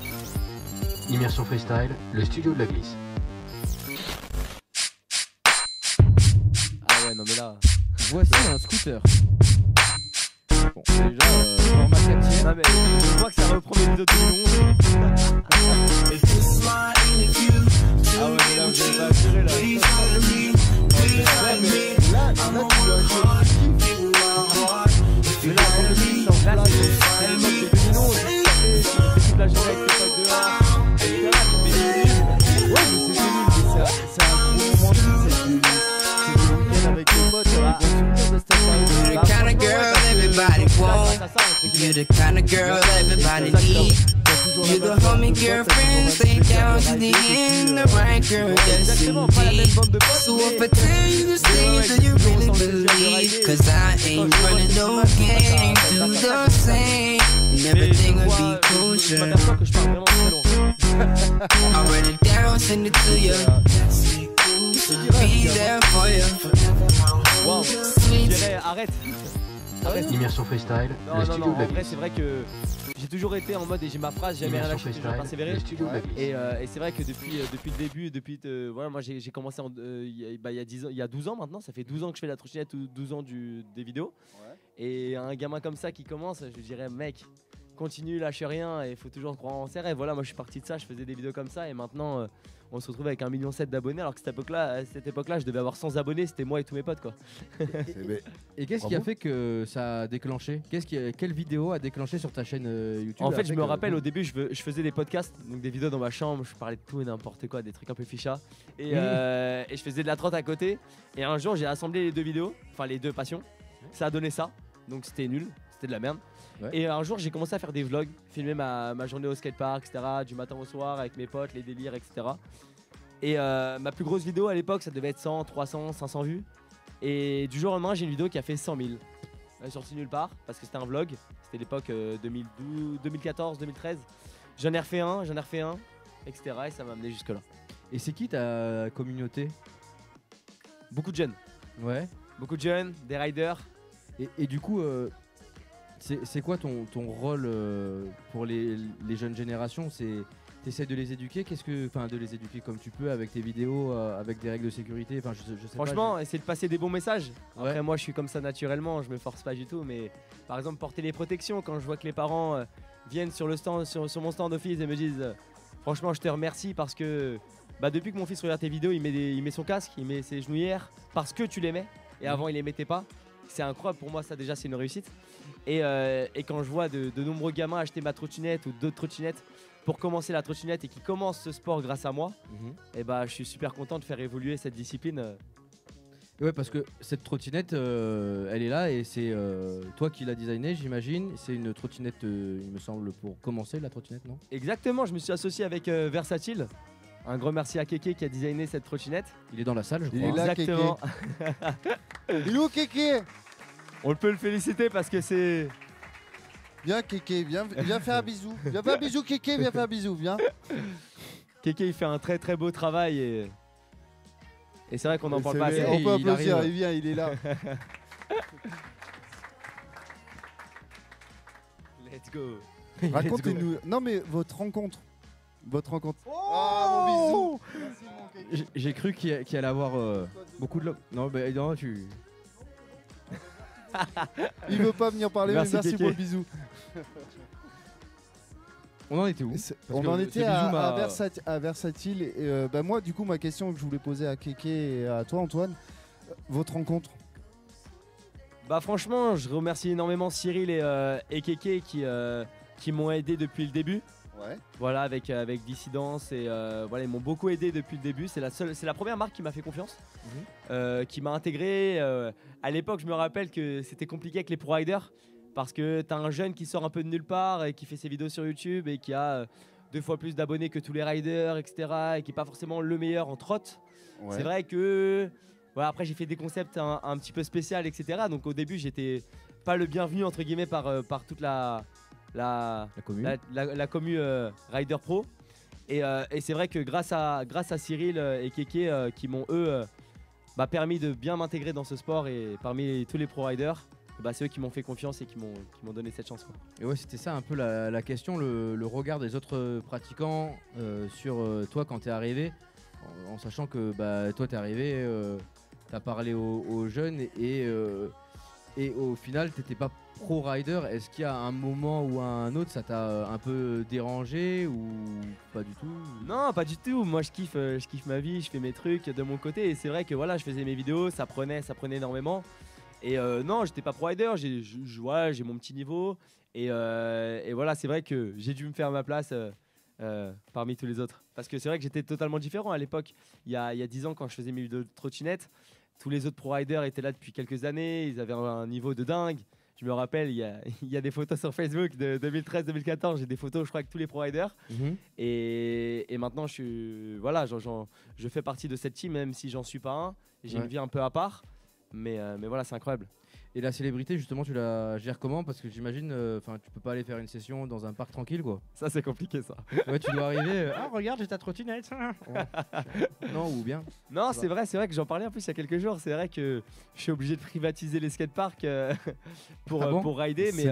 Immersion freestyle, le studio de la glisse. Ah ouais, non mais là. Voici un scooter. Bon, déjà, format 4ème. Non mais je vois que ça reprend mes vidéos tout le long. Ah ouais, mais là vous avez pas assuré là. Mais là, en plus, c'est en place, c'est à l'époque de 2011. J'ai toute la journée avec tes potes dehors, etc. Ouais, mais c'était nul. C'est un gros moment de vie. C'est du week-end avec les potes. Il y a des bons souvenirs de cette You're the kind of girl everybody want. You're the kind of girl everybody need. You're the homie girlfriend, stay down to the end. The right girl, yes indeed. So if I tell you the things that you really believe, cause I ain't running no game, do the same. And everything will be kosher. I'll write it down, send it to you. Be there for you. Wow, je dirais arrête. Arrête. Immersion freestyle, Non, le non, studio non, de la en vrai, glisse. c'est vrai que j'ai toujours été en mode et j'ai ma phrase, jamais rien lâché, toujours persévéré. Le studio de la glisse. Et c'est vrai que depuis le début, voilà, moi j'ai commencé il y a 10 ans, il y a 12 ans maintenant, ça fait 12 ans que je fais la trottinette ou 12 ans des vidéos. Et un gamin comme ça qui commence, je lui dirais mec, continue, lâche rien et il faut toujours croire en ses rêves. Voilà, moi je suis parti de ça, je faisais des vidéos comme ça et maintenant on se retrouve avec 1,7 million d'abonnés alors que à cette époque-là, je devais avoir 100 abonnés, c'était moi et tous mes potes quoi. Et qu'est-ce qui a fait que ça a déclenché? Quelle vidéo a déclenché sur ta chaîne YouTube? En fait, je me rappelle au début, je faisais des podcasts, donc des vidéos dans ma chambre, je parlais de tout et n'importe quoi, des trucs un peu ficha. Et je faisais de la trotte à côté. Et un jour, j'ai assemblé les deux vidéos, enfin les deux passions. Ça a donné ça, donc c'était nul, c'était de la merde. Ouais. Et un jour, j'ai commencé à faire des vlogs, filmer ma journée au skatepark, etc., du matin au soir avec mes potes, les délires, etc. Et ma plus grosse vidéo à l'époque, ça devait être 100, 300, 500 vues. Et du jour au lendemain, j'ai une vidéo qui a fait 100 000. Elle est sortie nulle part parce que c'était un vlog. C'était l'époque 2014, 2013. J'en ai refait un, etc. Et ça m'a amené jusque-là. Et c'est qui ta communauté? Beaucoup de jeunes. Ouais. Beaucoup de jeunes, des riders. Et du coup, c'est quoi ton rôle pour les jeunes générations? T'essaies de les éduquer, de les éduquer comme tu peux avec tes vidéos, avec des règles de sécurité. Enfin, je sais Franchement, pas. essayer de passer des bons messages. Ouais. Après, moi, je suis comme ça naturellement, je me force pas du tout. Mais par exemple, porter les protections. Quand je vois que les parents viennent sur le stand, sur mon stand office et me disent, franchement, je te remercie parce que depuis que mon fils regarde tes vidéos, il met son casque, il met ses genouillères parce que tu les mets. Et avant, il les mettait pas. C'est incroyable pour moi, ça déjà, c'est une réussite. Et quand je vois de nombreux gamins acheter ma trottinette ou d'autres trottinettes pour commencer la trottinette et qui commencent ce sport grâce à moi, et je suis super content de faire évoluer cette discipline. Ouais, parce que cette trottinette, elle est là et c'est toi qui l'as designée, j'imagine. C'est une trottinette, il me semble, pour commencer la trottinette, non? Exactement, je me suis associé avec Versatile. Un gros merci à Kéké qui a designé cette trottinette. Il est dans la salle, je crois. Il est là, Exactement. Il est où, Kéké? On peut le féliciter parce que c'est... Viens, Kéké, viens faire un bisou. Viens faire un bisou, Kéké, viens faire un bisou, viens. Kéké, il fait un très très beau travail et c'est vrai qu'on n'en parle pas assez. On peut applaudir, il vient, il est là. Let's go. Racontez-nous. Non, mais votre rencontre. Oh, mon bisou. J'ai cru qu'il allait avoir beaucoup de love. Non, non, tu. Il veut pas venir parler, Merci, mais merci Kéké. pour le bisou. On en était où? On en était à Versatile. Et, moi, du coup, ma question que je voulais poser à Kéké et à toi, Antoine, votre rencontre. Franchement, je remercie énormément Cyril et Kéké qui m'ont aidé depuis le début. Ouais. Voilà, avec Dissidence et voilà, ils m'ont beaucoup aidé depuis le début. C'est la première marque qui m'a fait confiance, qui m'a intégré. À l'époque, je me rappelle que c'était compliqué avec les pro riders parce que t'as un jeune qui sort un peu de nulle part et qui fait ses vidéos sur YouTube et qui a 2 fois plus d'abonnés que tous les riders, etc. et qui est pas forcément le meilleur en trotte. Ouais. C'est vrai que voilà, après j'ai fait des concepts un petit peu spéciaux, etc. Donc au début, j'étais pas le bienvenu entre guillemets par toute la commu Rider Pro et c'est vrai que grâce à Cyril et Kéké qui m'ont permis de bien m'intégrer dans ce sport et parmi tous les pro riders, c'est eux qui m'ont fait confiance et qui m'ont donné cette chance, quoi. Et ouais, c'était ça un peu la question, le regard des autres pratiquants sur toi quand t'es arrivé, en sachant que toi t'es arrivé, t'as parlé aux jeunes et au final t'étais pas pro rider. Est-ce qu'il y a un moment ou un autre ça t'a un peu dérangé ou pas du tout? Non, pas du tout. Moi je kiffe ma vie, je fais mes trucs de mon côté et c'est vrai que voilà, je faisais mes vidéos, ça prenait énormément. Et non, j'étais pas pro rider, j'ai mon petit niveau et voilà, c'est vrai que j'ai dû me faire ma place parmi tous les autres parce que c'est vrai que j'étais totalement différent à l'époque. Il y a 10 ans quand je faisais mes vidéos de trottinette, tous les autres pro riders étaient là depuis quelques années, ils avaient un niveau de dingue. Je me rappelle, il y a des photos sur Facebook de 2013-2014, j'ai des photos je crois avec tous les pro riders. Et maintenant je fais partie de cette team même si j'en suis pas un. J'ai une vie un peu à part. Mais voilà, c'est incroyable. Et la célébrité, justement, tu la gères comment? Parce que j'imagine, tu peux pas aller faire une session dans un parc tranquille, quoi. Ça, c'est compliqué, ça. Ouais, tu dois arriver. Ah, regarde, j'ai ta trottinette. Non, ou bien. Non, c'est vrai que j'en parlais en plus il y a quelques jours. C'est vrai que je suis obligé de privatiser les skateparks pour rider, mais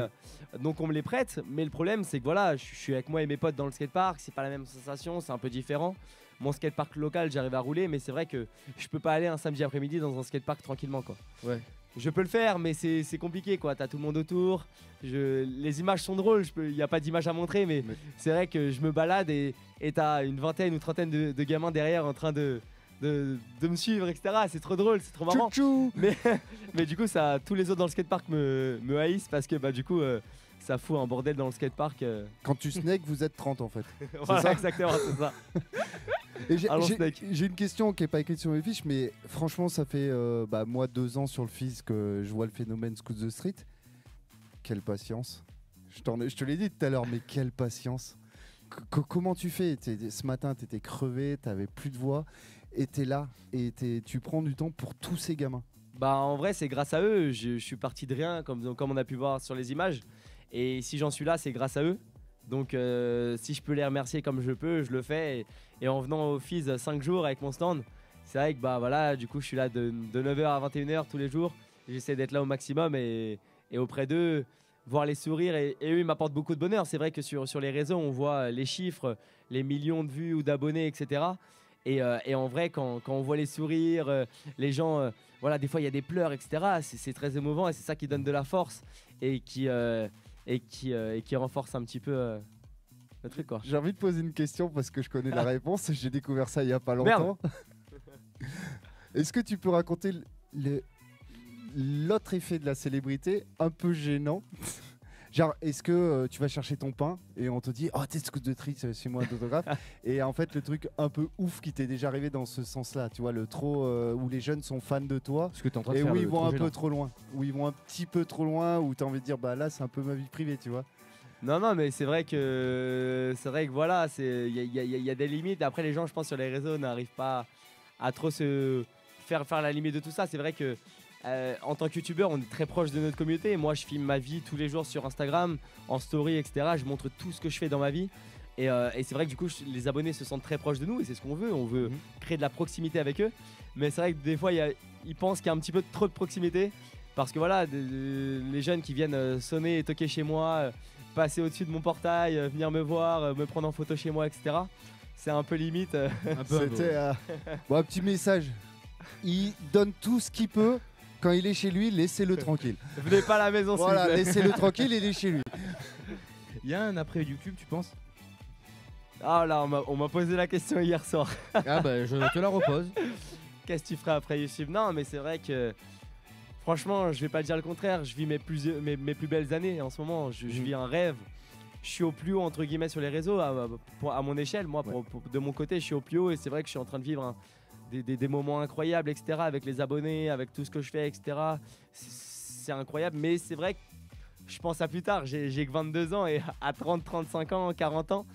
donc on me les prête. Mais le problème, c'est que voilà, je suis avec moi et mes potes dans le skatepark, c'est pas la même sensation, c'est un peu différent. Mon skatepark local, j'arrive à rouler, mais c'est vrai que je peux pas aller un samedi après-midi dans un skatepark tranquillement, quoi. Ouais. Je peux le faire, mais c'est compliqué, quoi. T'as tout le monde autour. Les images sont drôles. Il n'y a pas d'image à montrer, mais c'est vrai que je me balade et t'as une vingtaine ou trentaine de gamins derrière en train de me suivre, etc. C'est trop drôle, c'est trop marrant. Mais du coup, tous les autres dans le skatepark me haïssent parce que du coup, ça fout un bordel dans le skatepark. Quand tu snake, vous êtes 30 en fait. Voilà, ça exactement, c'est ça. Et j'ai une question qui n'est pas écrite sur mes fiches, mais franchement, ça fait moi 2 ans sur le FIS que je vois le phénomène Scoot the Street. Quelle patience. Je te l'ai dit tout à l'heure, mais quelle patience. Comment tu fais? Ce matin, tu étais crevé, tu n'avais plus de voix, et tu es là, et tu prends du temps pour tous ces gamins. Bah en vrai c'est grâce à eux, je suis parti de rien comme on a pu voir sur les images. Et si j'en suis là c'est grâce à eux. Donc si je peux les remercier comme je peux, je le fais. Et en venant au FIS 5 jours avec mon stand, c'est vrai que bah voilà, du coup je suis là de 9h à 21h tous les jours. J'essaie d'être là au maximum et auprès d'eux, voir les sourires. Et eux ils m'apportent beaucoup de bonheur. C'est vrai que sur les réseaux on voit les chiffres, les millions de vues ou d'abonnés, etc. Et en vrai, quand on voit les sourires, les gens, voilà, des fois il y a des pleurs, etc. C'est très émouvant et c'est ça qui donne de la force et qui renforce un petit peu le truc, quoi. J'ai envie de poser une question parce que je connais la réponse. J'ai découvert ça il y a pas longtemps. Est-ce que tu peux raconter l'autre effet de la célébrité un peu gênant? Genre, est-ce que tu vas chercher ton pain et on te dit oh t'es scout de tri, c'est moi d'autographe et en fait le truc un peu ouf qui t'est déjà arrivé dans ce sens-là, tu vois, le trop où les jeunes sont fans de toi ce que t'es en train de et faire, où ils vont un gênant. peu trop loin, où ils vont un petit peu trop loin, où t'as envie de dire bah là c'est un peu ma vie privée, tu vois. Non, mais c'est vrai que voilà, il y a des limites. Après les gens, je pense sur les réseaux n'arrivent pas à trop se faire la limite de tout ça. C'est vrai que en tant que youtubeur, on est très proche de notre communauté. Moi, je filme ma vie tous les jours sur Instagram, en story, etc. Je montre tout ce que je fais dans ma vie. Et c'est vrai que du coup, les abonnés se sentent très proches de nous et c'est ce qu'on veut. On veut créer de la proximité avec eux. Mais c'est vrai que des fois, ils pensent qu'il y a un petit peu trop de proximité. Parce que voilà, les jeunes qui viennent sonner et toquer chez moi, passer au-dessus de mon portail, venir me voir, me prendre en photo chez moi, etc. C'est un peu limite. C'était bon, un petit message. Il donne tout ce qu'il peut. Quand il est chez lui, laissez-le tranquille. Venez pas à la maison, s'il vous voilà, plaît. laissez-le tranquille, il est chez lui. Il y a un après YouTube, tu penses? Ah là, on m'a posé la question hier soir. Ah bah je te la repose. Qu'est-ce que tu ferais après YouTube? Non, mais c'est vrai que franchement, je vais pas dire le contraire. Je vis mes plus belles années en ce moment. Je vis un rêve. Je suis au plus haut entre guillemets sur les réseaux à mon échelle. Moi, de mon côté, je suis au plus haut et c'est vrai que je suis en train de vivre des moments incroyables, etc. Avec les abonnés, avec tout ce que je fais, etc. C'est incroyable, mais c'est vrai que je pense à plus tard. J'ai que 22 ans et à 30, 35 ans, 40 ans,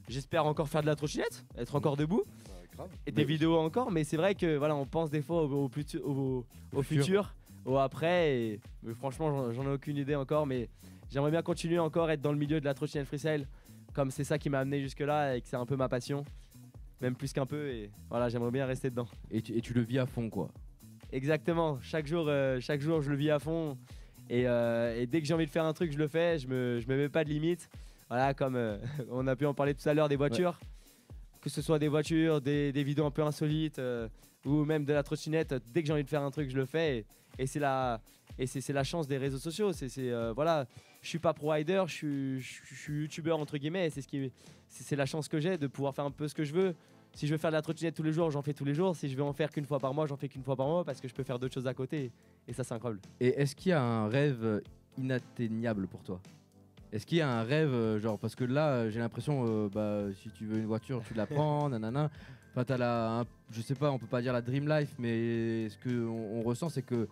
j'espère encore faire de la trottinette, être encore debout. Et des vidéos encore, mais c'est vrai que voilà, on pense des fois au futur, au après. Mais franchement, j'en ai aucune idée encore, mais j'aimerais bien continuer encore être dans le milieu de la trottinette freestyle, comme c'est ça qui m'a amené jusque-là et que c'est un peu ma passion. Même plus qu'un peu, et voilà, j'aimerais bien rester dedans. Et tu le vis à fond, quoi. Exactement, chaque jour je le vis à fond, et dès que j'ai envie de faire un truc, je le fais, je me mets pas de limite. Voilà, comme on a pu en parler tout à l'heure des voitures, que ce soit des voitures, des vidéos un peu insolites, ou même de la trottinette, dès que j'ai envie de faire un truc, je le fais, et c'est la chance des réseaux sociaux. Voilà, je suis pas pro-rider, je suis youtubeur entre guillemets, et c'est la chance que j'ai de pouvoir faire un peu ce que je veux. Si je veux faire de la trottinette tous les jours, j'en fais tous les jours. Si je veux en faire qu'une fois par mois, j'en fais qu'une fois par mois parce que je peux faire d'autres choses à côté. Et ça, c'est incroyable. Et est-ce qu'il y a un rêve inatteignable pour toi? Est-ce qu'il y a un rêve, genre, parce que là, j'ai l'impression, si tu veux une voiture, tu la prends, nanana. Enfin, t'as je sais pas, on peut pas dire la dream life, mais ce qu'on ressent, c'est que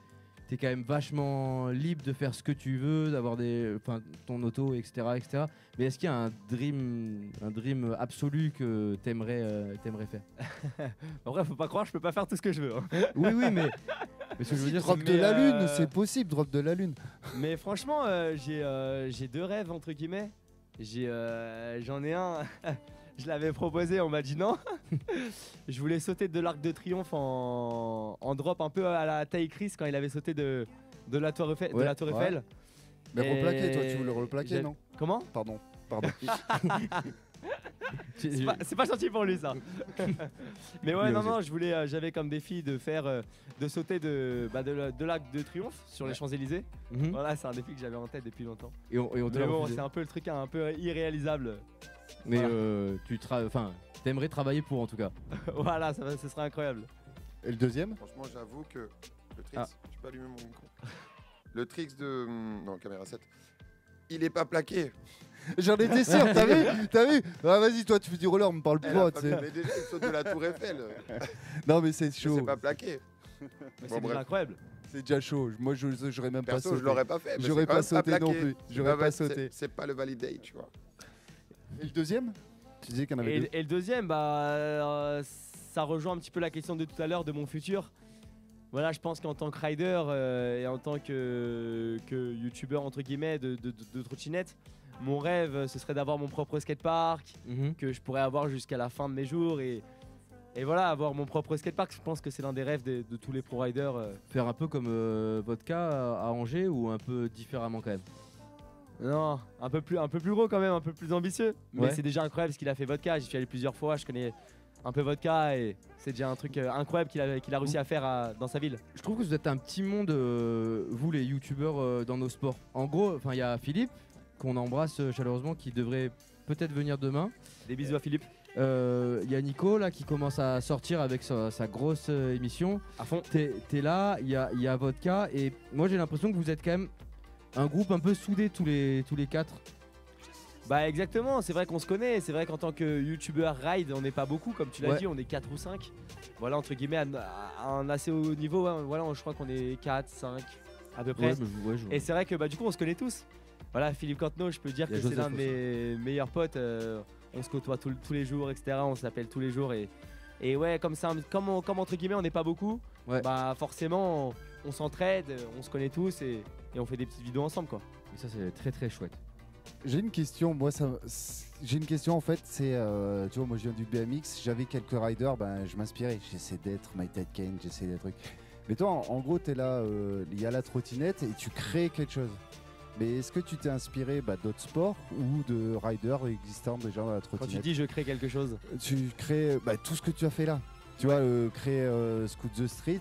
t'es quand même vachement libre de faire ce que tu veux, d'avoir ton auto, etc., etc. Mais est-ce qu'il y a un dream absolu que t'aimerais faire? En vrai, faut pas croire, je peux pas faire tout ce que je veux. Hein. Oui, mais ce que je veux dire, drop de la lune, c'est possible, drop de la lune. Mais franchement, j'ai deux rêves entre guillemets. J'en ai un. Je l'avais proposé, on m'a dit non. Je voulais sauter de l'Arc de Triomphe en drop un peu à la taille Chris quand il avait sauté de la Tour Eiffel. Ouais, ouais. Mais replaquer, toi, tu voulais replaquer, non? Comment? Pardon. C'est pas gentil pour lui ça. Mais ouais, non, j'avais comme défi de sauter de l'Arc de Triomphe sur les Champs-Élysées. Voilà, c'est un défi que j'avais en tête depuis longtemps. Et on te l'a refusé. C'est un peu le truc un peu irréalisable. Mais voilà. t'aimerais travailler pour en tout cas. Voilà, ce serait incroyable. Et le deuxième? Franchement, j'avoue que le tricks, tu peux allumer mon micro. Le tricks de non, caméra 7, il est pas plaqué. J'en étais sûr, t'as vu Ah, vas-y, toi, tu fais du roller, on me parle plus. Mais déjà, il saute de la Tour Eiffel. Non, mais c'est chaud. C'est pas plaqué. C'est déjà incroyable. C'est déjà chaud. Moi, j'aurais même pas sauté. Perso, je l'aurais pas fait. J'aurais pas sauté non plus. J'aurais pas sauté. C'est pas le validate, tu vois. Et le deuxième? Tu disais qu'il y en avait deux. Et le deuxième, ça rejoint un petit peu la question de tout à l'heure de mon futur. voilà, je pense qu'en tant que rider et en tant que youtubeur entre guillemets de trottinette, mon rêve ce serait d'avoir mon propre skatepark que je pourrais avoir jusqu'à la fin de mes jours et voilà, avoir mon propre skatepark. Je pense que c'est l'un des rêves de tous les pro riders. Faire un peu comme votre cas à Angers ou un peu différemment quand même? Non, un peu plus gros quand même, un peu plus ambitieux. Mais Ouais. c'est déjà incroyable ce qu'il a fait Vodka. J'y suis allé plusieurs fois, je connais un peu Vodka et c'est déjà un truc incroyable qu'il a réussi à faire dans sa ville. Je trouve que vous êtes un petit monde, vous les youtubeurs dans nos sports. En gros, il y a Philippe, qu'on embrasse chaleureusement, qui devrait peut-être venir demain. Des bisous à Philippe. Il y a Nico là qui commence à sortir avec sa grosse émission. À fond. T'es là, il y a Vodka et moi j'ai l'impression que vous êtes quand même un groupe un peu soudé tous les quatre. Bah exactement, c'est vrai qu'on se connaît, c'est vrai qu'en tant que youtubeur ride, on n'est pas beaucoup comme tu l'as Ouais. dit, on est 4 ou 5. Voilà, entre guillemets, à un assez haut niveau, hein, voilà, je crois qu'on est 4, 5 à peu près. Et c'est vrai que du coup on se connaît tous. Voilà, Philippe Cantenot, je peux dire Il y a que c'est Joseph l'un de mes meilleurs potes, on se côtoie tous les jours, etc. On s'appelle tous les jours et ouais, comme entre guillemets on n'est pas beaucoup, bah forcément on s'entraide, on se connaît tous et on fait des petites vidéos ensemble quoi. Et ça c'est très très chouette. J'ai une question, j'ai une question en fait, c'est, tu vois, moi je viens du BMX, j'avais quelques riders, je m'inspirais, j'essaie d'être My Ted Kane, j'essaie des trucs. Mais toi, en gros, t'es là, il y a la trottinette et tu crées quelque chose. Mais est-ce que tu t'es inspiré d'autres sports ou de riders existants déjà dans la Quand trottinette? tu dis je crée quelque chose, Tu crées tout ce que tu as fait là. Tu vois, créer Scoot the Street,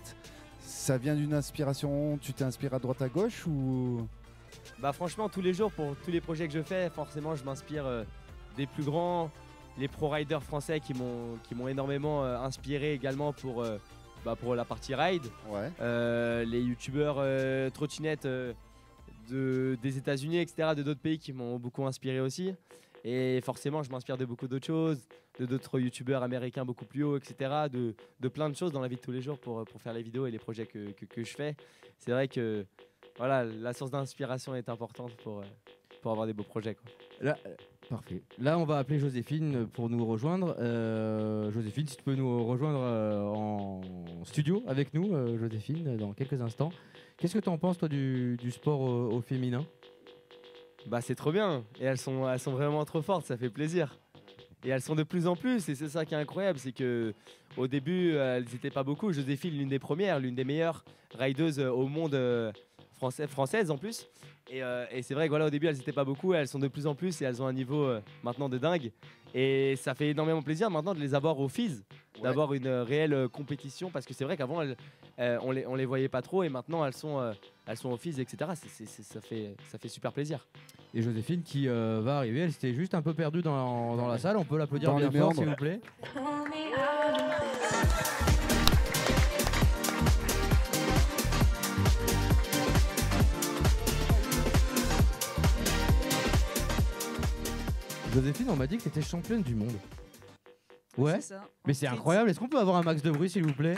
ça vient d'une inspiration, tu t'es inspiré à droite à gauche ou... Bah franchement tous les jours pour tous les projets que je fais, forcément je m'inspire des plus grands, les pro riders français qui m'ont énormément inspiré également pour la partie ride. Les youtubeurs trottinettes des États-Unis, etc., de d'autres pays qui m'ont beaucoup inspiré aussi. Et forcément je m'inspire de beaucoup d'autres choses, de d'autres youtubeurs américains beaucoup plus hauts, etc., de plein de choses dans la vie de tous les jours pour faire les vidéos et les projets que je fais. C'est vrai que voilà, la source d'inspiration est importante pour avoir des beaux projets, quoi. Là, parfait. Là, on va appeler Joséphine pour nous rejoindre. Joséphine, si tu peux nous rejoindre en studio avec nous, Joséphine, dans quelques instants. Qu'est-ce que tu en penses, toi, du sport au féminin? Bah, c'est trop bien. Et elles sont vraiment trop fortes, ça fait plaisir. Et elles sont de plus en plus, et c'est ça qui est incroyable, c'est que au début, elles n'étaient pas beaucoup. Joséphine, l'une des premières, l'une des meilleures rideuses au monde françaises en plus. Et c'est vrai que voilà, au début elles n'étaient pas beaucoup, elles sont de plus en plus et elles ont un niveau maintenant de dingue. Et ça fait énormément plaisir maintenant de les avoir au FIS, d'avoir une réelle compétition, parce que c'est vrai qu'avant on les voyait pas trop et maintenant elles sont au FIS, etc. Ça fait super plaisir. Et Joséphine qui va arriver, elle s'était juste un peu perdue dans la salle, on peut l'applaudir Dans bien les fort méandres. s'il vous plaît. Joséphine, on m'a dit que tu étais championne du monde. Ouais, C'est ça, mais en c'est street. incroyable. Est-ce qu'on peut avoir un max de bruit, s'il vous plaît?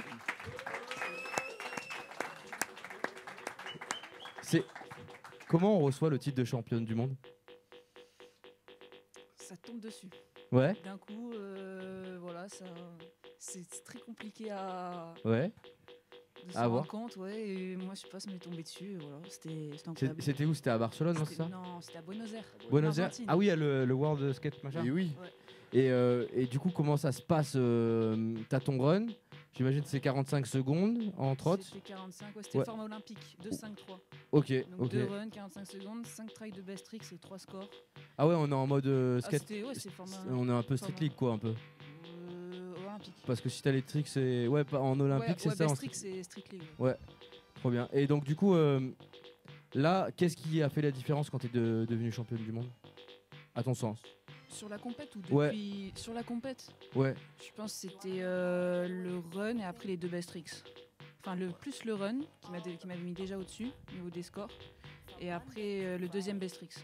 Comment on reçoit le titre de championne du monde? Ça tombe dessus. Ouais. D'un coup, voilà, c'est très compliqué à. Ouais. De se À voir. rendre compte, ouais. Et moi, je sais pas, ça m'est tombé dessus. Et voilà, c'était incroyable. C'était où? C'était à Barcelone, non, c'est ça? Non, c'était à Buenos Aires. Buenos en Aires. Argentine. Ah oui, il y a le World Skate machin. Et oui. Ouais. Et du coup, comment ça se passe? T'as ton run, j'imagine que c'est 45 secondes en trot. C'était 45, ouais, c'était Ouais. le format olympique, 2-5-3. Ok, Donc ok. 2 runs, 45 secondes, 5 tries de best tricks et 3 scores. Ah ouais, on est en mode Ah, skate. c'était- c'est format- On est un peu street format- league quoi, un peu. Olympique. Parce que si t'as les tricks, c'est. Ouais, pas en olympique, Ouais, c'est ouais, ça. best en trick, c'est street league. Ouais, trop bien. Et donc, du coup, là, qu'est-ce qui a fait la différence quand t'es devenu championne du monde? À ton sens? Sur la compète ou Ouais. depuis. Sur la compète, Ouais. je pense que c'était le run et après les 2 best tricks. Enfin, plus le run qui m'avait mis déjà au-dessus au niveau des scores. Et après le 2e best tricks.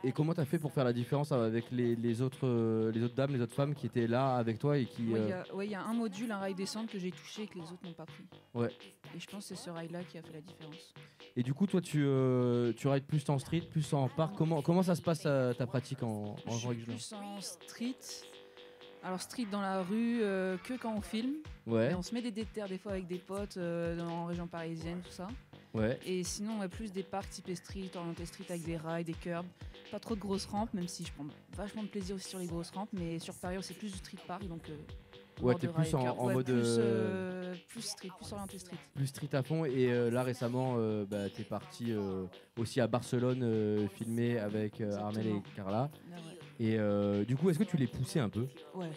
Et comment t'as fait pour faire la différence avec les autres dames, les autres femmes qui étaient là avec toi et qui. Ouais, il y a un module, un rail descente que j'ai touché et que les autres n'ont pas pris. Ouais. Et je pense que c'est ce rail-là qui a fait la différence. Et du coup, toi, tu rides plus en street, plus en parc. Comment ça se passe ta pratique en Je suis règle générale? plus en street. Alors street dans la rue, que quand on filme. Ouais. Et on se met des déterres des fois avec des potes en région parisienne, tout ça. Ouais. Et sinon, plus des parcs type street, orienté street avec des rails, des curbs. Pas trop de grosses rampes, même si je prends vachement de plaisir aussi sur les grosses rampes. Mais sur Paris, c'est plus du street park, donc... Ouais, t'es plus en mode... Plus street, plus orienté street. Plus street à fond. Et là, récemment, t'es parti aussi à Barcelone filmer avec Armel et Carla. Ah ouais. Et du coup, est-ce que tu les poussais un peu? Ouais.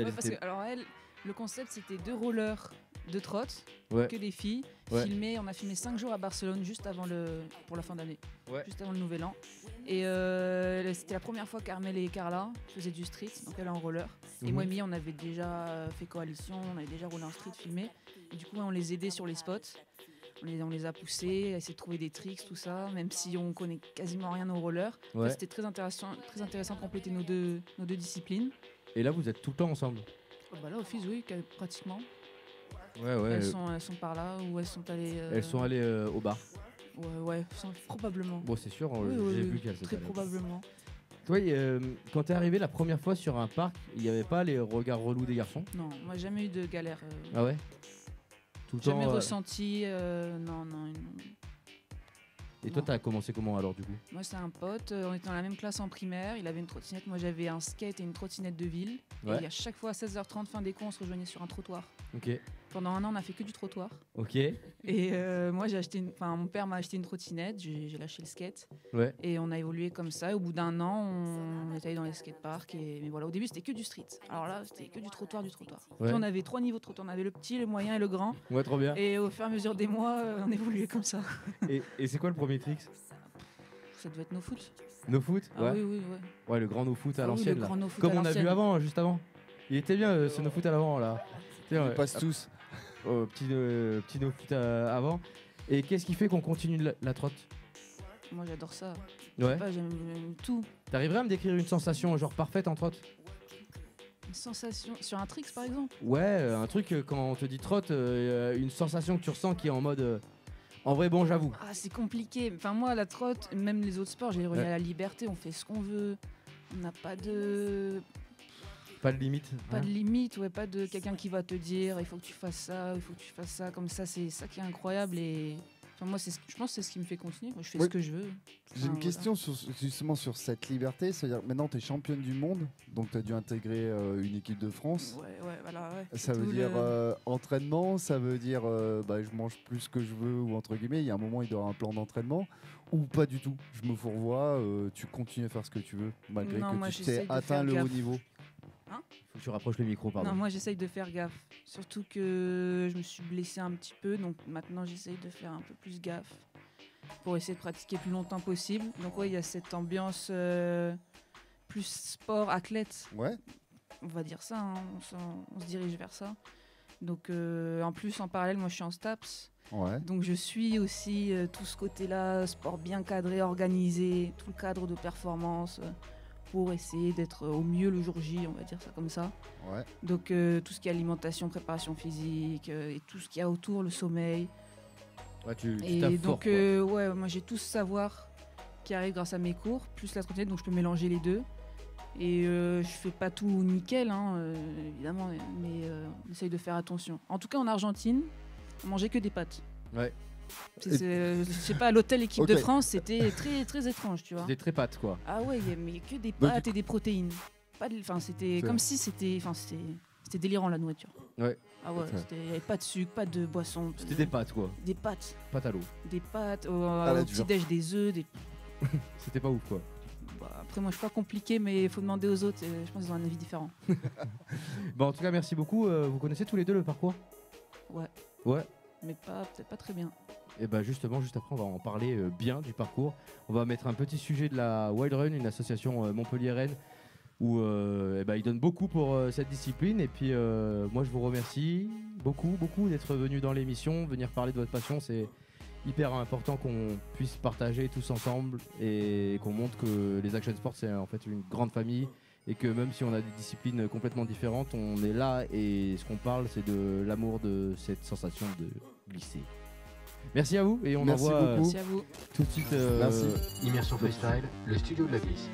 Parce que, alors elle, le concept, c'était 2 rollers de trotte, que des filles, filmées. On a filmé 5 jours à Barcelone, juste avant pour la fin d'année, juste avant le Nouvel An. Et c'était la première fois qu'Armel et Carla faisaient du street, donc elle en roller. Et moi et Mia, on avait déjà fait coalition, on avait déjà roulé en street filmé. Et du coup, on les aidait sur les spots. On les a poussés, à essayer de trouver des tricks, tout ça, même si on connaît quasiment rien au roller. Ouais. C'était très intéressant de compléter nos deux disciplines. Et là, vous êtes tout le temps ensemble? Bah là, au FIS, oui, pratiquement. Ouais. Elles sont par là ou elles sont allées. Elles sont allées au bar? Ouais, probablement. Bon, c'est sûr, oui, j'ai vu qu'elles étaient très allées. probablement. Toi, quand t'es arrivé la première fois sur un parc, il n'y avait pas les regards relous des garçons? Non, moi jamais eu de galère. Ah ouais? Tout le temps, jamais ressenti. Non. Et toi, t'as commencé comment alors du coup? Moi, c'est un pote, on était dans la même classe en primaire, il avait une trottinette, moi j'avais un skate et une trottinette de ville. Ouais. Et à chaque fois à 16h30, fin des cours, on se rejoignait sur un trottoir. Ok. Pendant un an, on a fait que du trottoir. Ok. Et moi, mon père m'a acheté une trottinette, j'ai lâché le skate. Ouais. Et on a évolué comme ça. Et au bout d'un an, on est allé dans les skateparks. Mais voilà, au début, c'était que du street. Alors là, c'était que du trottoir. Ouais. Puis on avait 3 niveaux de trottoir. On avait le petit, le moyen et le grand. Ouais, trop bien. Et au fur et à mesure des mois, on évoluait comme ça. Et c'est quoi le premier trick? Ça devait être no foot. No foot? Ah, Ouais. oui. Ouais, le grand no foot à Ah oui, l'ancienne. le là. grand no foot Comme à on a vu l'ancienne. avant, juste avant. Il était bien ce no foot à l'avant là. Ils passent tous. Petit no foot avant. Et qu'est-ce qui fait qu'on continue la trotte? Moi, j'adore ça. Ouais. Je sais pas, j'aime tout. T'arriverais à me décrire une sensation genre parfaite en trotte? Une sensation sur un tricks par exemple. Ouais, un truc quand on te dit trotte, une sensation que tu ressens qui est en mode. En vrai, bon, j'avoue. Ah, c'est compliqué. Enfin, moi, la trotte, même les autres sports, j'ai relié à la liberté. On fait ce qu'on veut. On n'a pas de. Pas de limite. Pas de limite, ouais, pas de quelqu'un qui va te dire il faut que tu fasses ça, il faut que tu fasses ça, comme ça, c'est ça qui est incroyable. Et enfin, moi, je pense que c'est ce qui me fait continuer. Moi, je fais ce que je veux. J'ai une question justement sur cette liberté. C'est-à-dire maintenant, tu es championne du monde, donc tu as dû intégrer une équipe de France. Ouais, voilà, ouais. Ça veut dire entraînement, ça veut dire je mange plus ce que je veux, ou entre guillemets, il y a un moment, il doit y avoir un plan d'entraînement, ou pas du tout. Je me fourvoie, tu continues à faire ce que tu veux, malgré que tu t'es atteint le haut niveau. Faut que tu rapproches le micro, pardon. Non, moi j'essaye de faire gaffe. Surtout que je me suis blessée un petit peu, donc maintenant j'essaye de faire un peu plus gaffe pour essayer de pratiquer le plus longtemps possible. Donc ouais, il y a cette ambiance plus sport, athlète. Ouais. On va dire ça, hein, on se dirige vers ça. Donc en plus, en parallèle, moi je suis en STAPS. Ouais. Donc je suis aussi tout ce côté-là, sport bien cadré, organisé, tout le cadre de performance. Pour essayer d'être au mieux le jour J, on va dire ça comme ça. Ouais. Donc tout ce qui est alimentation, préparation physique et tout ce qu'il y a autour, le sommeil. Ouais, tu et taffes donc fort, ouais, moi j'ai tout ce savoir qui arrive grâce à mes cours, plus la trottinette, donc je peux mélanger les deux. Et je fais pas tout nickel, hein, évidemment, mais on essaye de faire attention. En tout cas en Argentine, on mangeait que des pâtes. Ouais. Je sais pas, à l'hôtel équipe de France, c'était très très étrange, tu vois. C'était très pâte, quoi. Ah ouais, mais que des pâtes et des protéines. C'était comme si c'était délirant la nourriture. Ouais. Ah ouais, il n'y avait pas de sucre, pas de boisson. C'était des pâtes, quoi. Des pâtes. Pâtes à l'eau. Des pâtes, au petit-déj des œufs. C'était pas ouf, quoi. Bah, après, moi je suis pas compliqué, mais il faut demander aux autres, je pense qu'ils ont un avis différent. Bon, en tout cas, merci beaucoup. Vous connaissez tous les deux le parcours? Ouais. Ouais. Mais peut-être pas très bien. Et bah justement, juste après, on va en parler bien du parcours. On va mettre un petit sujet de la Wild Run, une association montpelliéraine où ils donnent beaucoup pour cette discipline. Et puis moi, je vous remercie beaucoup d'être venu dans l'émission, venir parler de votre passion. C'est hyper important qu'on puisse partager tous ensemble et qu'on montre que les action sports, c'est en fait une grande famille. Et que même si on a des disciplines complètement différentes, on est là et ce qu'on parle, c'est de l'amour de cette sensation de glisser. Merci à vous et on Merci envoie beaucoup. Merci à vous. Tout de suite Merci. Immersion Freestyle, le studio de la glisse.